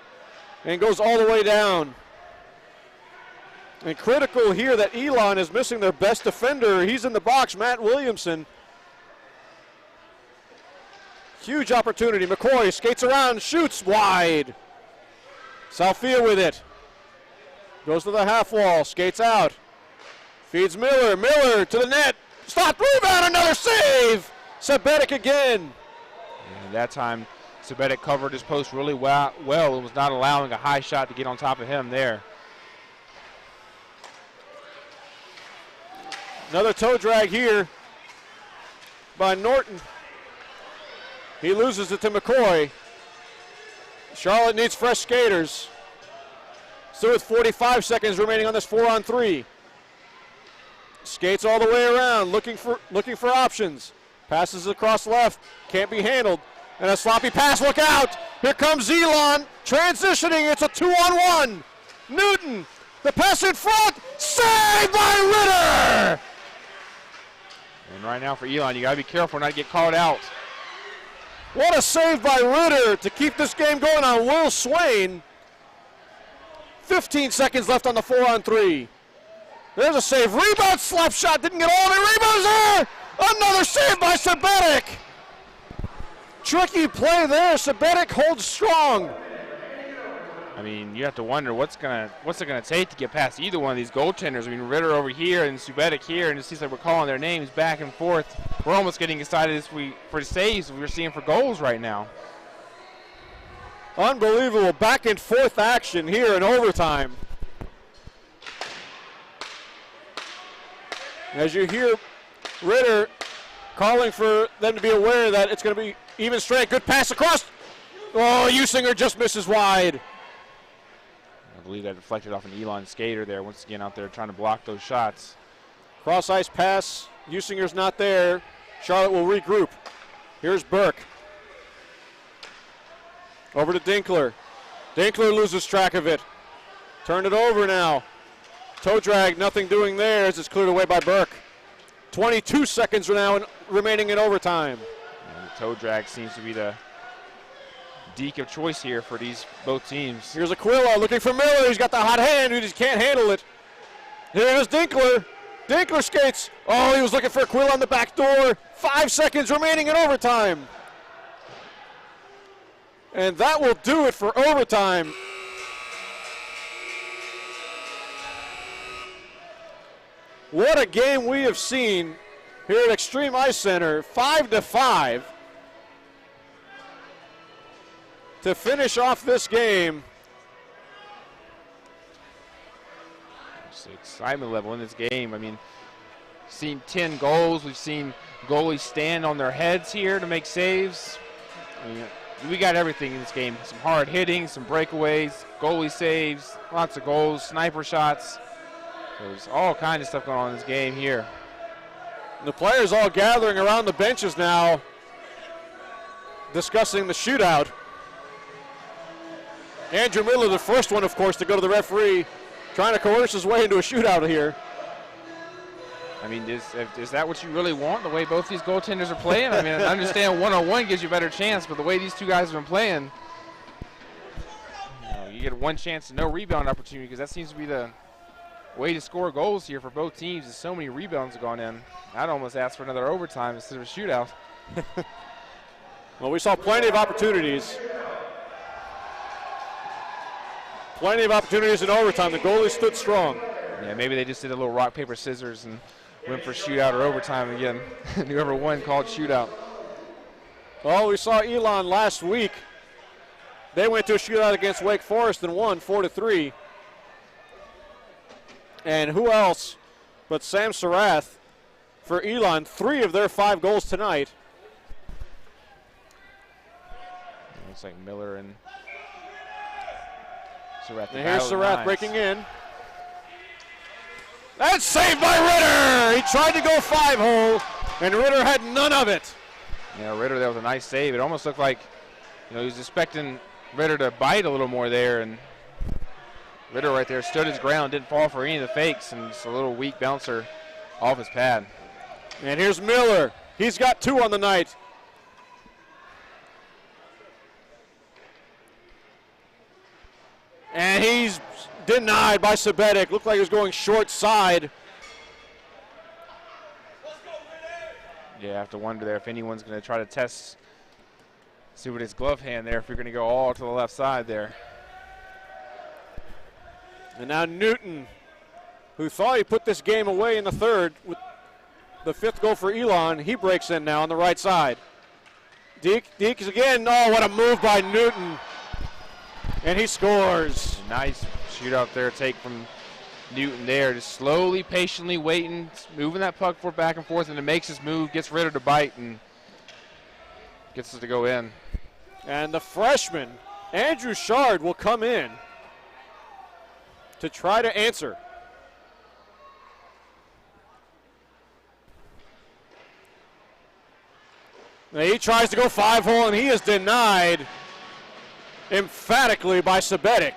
And goes all the way down. And critical here that Elon is missing their best defender. He's in the box, Matt Williamson. Huge opportunity. McCoy skates around, shoots wide. Salfia with it. Goes to the half wall, skates out. Feeds Miller. Miller to the net. Stop, rebound, another save. Subetic again. And that time, Subetic covered his post really well and was not allowing a high shot to get on top of him there. Another toe drag here by Norton. He loses it to McCoy. Charlotte needs fresh skaters. Still with 45 seconds remaining on this 4-on-3. Skates all the way around, looking for options. Passes across left, can't be handled. And a sloppy pass, look out! Here comes Elon, transitioning, it's a 2-on-1. Newton, the pass in front, saved by Ritter! And right now for Elon, you gotta be careful not to get called out. What a save by Ritter to keep this game going on Will Swain. 15 seconds left on the 4-on-3. There's a save, rebound, slap shot, didn't get all of it, rebounds there! Another save by Subetic! Tricky play there, Subetic holds strong. I mean, you have to wonder what's it gonna take to get past either one of these goaltenders. I mean, Ritter over here and Subetic here, and it seems like we're calling their names back and forth. We're almost getting excited for saves we're seeing for goals right now. Unbelievable back and forth action here in overtime. As you hear Ritter calling for them to be aware that it's going to be even strength. Good pass across. Oh, Usinger just misses wide. I believe that deflected off an Elon skater there. Once again out there trying to block those shots. Cross ice pass. Usinger's not there. Charlotte will regroup. Here's Burke. Over to Dinkler. Dinkler loses track of it. Turn it over now. Toe drag, nothing doing there as it's cleared away by Burke. 22 seconds remaining in overtime. And the toe drag seems to be the deke of choice here for both teams. Here's Aquila looking for Miller. He's got the hot hand. He just can't handle it. Here's Dinkler. Dinkler skates. Oh, he was looking for Aquila on the back door. 5 seconds remaining in overtime. And that will do it for overtime. What a game we have seen here at Extreme Ice Center, 5-5. To finish off this game. It's the excitement level in this game. I mean, seen 10 goals. We've seen goalies stand on their heads here to make saves. I mean, we got everything in this game. Some hard hitting, some breakaways, goalie saves, lots of goals, sniper shots. There's all kinds of stuff going on in this game here. The players all gathering around the benches now, discussing the shootout. Andrew Miller, the first one, of course, to go to the referee, trying to coerce his way into a shootout here. I mean, is that what you really want, the way both these goaltenders are playing? I mean, I understand one-on-one gives you a better chance, but the way these two guys have been playing, you get one chance and no rebound opportunity, because that seems to be the way to score goals here for both teams. Is so many rebounds have gone in. I'd almost ask for another overtime instead of a shootout. Well, we saw plenty of opportunities. Plenty of opportunities in overtime. The goalie stood strong. Yeah, maybe they just did a little rock, paper, scissors and went for shootout or overtime again. Whoever won called shootout. Well, we saw Elon last week. They went to a shootout against Wake Forest and won 4-3. And who else but Sam Sarath for Elon? 3 of their 5 goals tonight. Looks like Miller and Sarath. And here's Sarath breaking in. That's saved by Ritter. He tried to go 5-hole, and Ritter had none of it. Yeah, Ritter, that was a nice save. It almost looked like, he was expecting Ritter to bite a little more there, and Ritter right there stood his ground, didn't fall for any of the fakes, and just a little weak bouncer off his pad. And here's Miller. He's got 2 on the night. And he's denied by Sabetic. Looked like he was going short side. Yeah, I have to wonder there if anyone's going to try to test, see what his glove hand there, if you're going to go all to the left side there. And now Newton, who thought he put this game away in the third with the 5th goal for Elon, he breaks in now on the right side. Deeks again. Oh, what a move by Newton. And he scores. Nice shootout there, take from Newton there, just slowly, patiently waiting, moving that puck for back and forth, and it makes his move, gets Ritter to bite, and gets it to go in. And the freshman, Andrew Shard, will come in to try to answer. Now he tries to go 5-hole, and he is denied emphatically by Sabetic.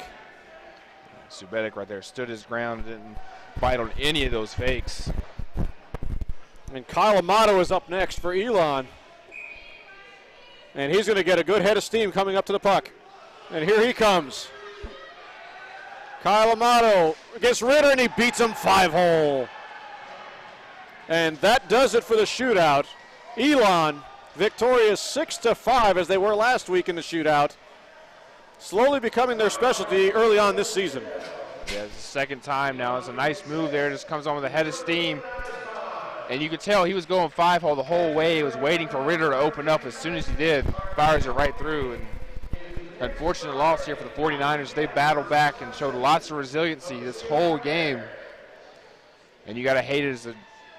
Sabetic right there stood his ground, didn't bite on any of those fakes. And Kyle Amato is up next for Elon. And he's going to get a good head of steam coming up to the puck. And here he comes. Kyle Amato against Ritter, and he beats him 5-hole. And that does it for the shootout. Elon victorious 6-5 as they were last week in the shootout. Slowly becoming their specialty early on this season. Yeah, it's the second time now. It's a nice move there. Just comes on with a head of steam. And you could tell he was going 5-hole the whole way. He was waiting for Ritter to open up. As soon as he did, fires it right through. And unfortunate loss here for the 49ers. They battled back and showed lots of resiliency this whole game. And you got to hate it as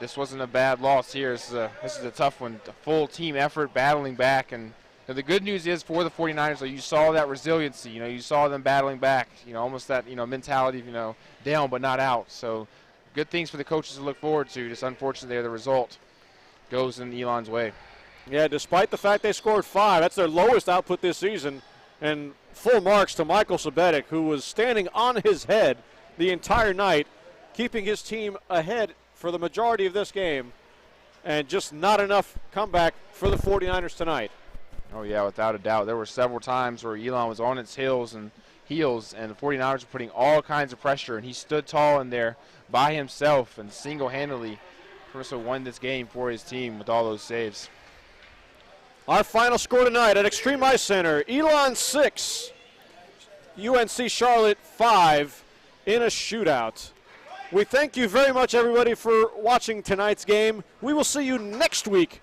this wasn't a bad loss here. This is a tough one. A full team effort, battling back. And the good news is for the 49ers, you saw that resiliency. You saw them battling back. Almost that mentality of down but not out. So good things for the coaches to look forward to. Just unfortunately, the result goes in Elon's way. Yeah, despite the fact they scored 5, that's their lowest output this season. And full marks to Michael Sabetic, who was standing on his head the entire night, keeping his team ahead for the majority of this game. And just not enough comeback for the 49ers tonight. Oh, yeah, without a doubt. There were several times where Elon was on its heels, and the 49ers were putting all kinds of pressure, and he stood tall in there by himself and single-handedly won this game for his team with all those saves. Our final score tonight at Extreme Ice Center, Elon 6, UNC Charlotte 5 in a shootout. We thank you very much, everybody, for watching tonight's game. We will see you next week,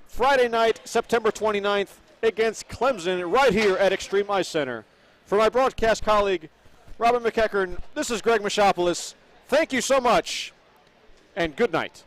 Friday night, September 29th, against Clemson right here at Extreme Ice Center. For my broadcast colleague, Robin McCachren, this is Greg Moshopoulos. Thank you so much, and good night.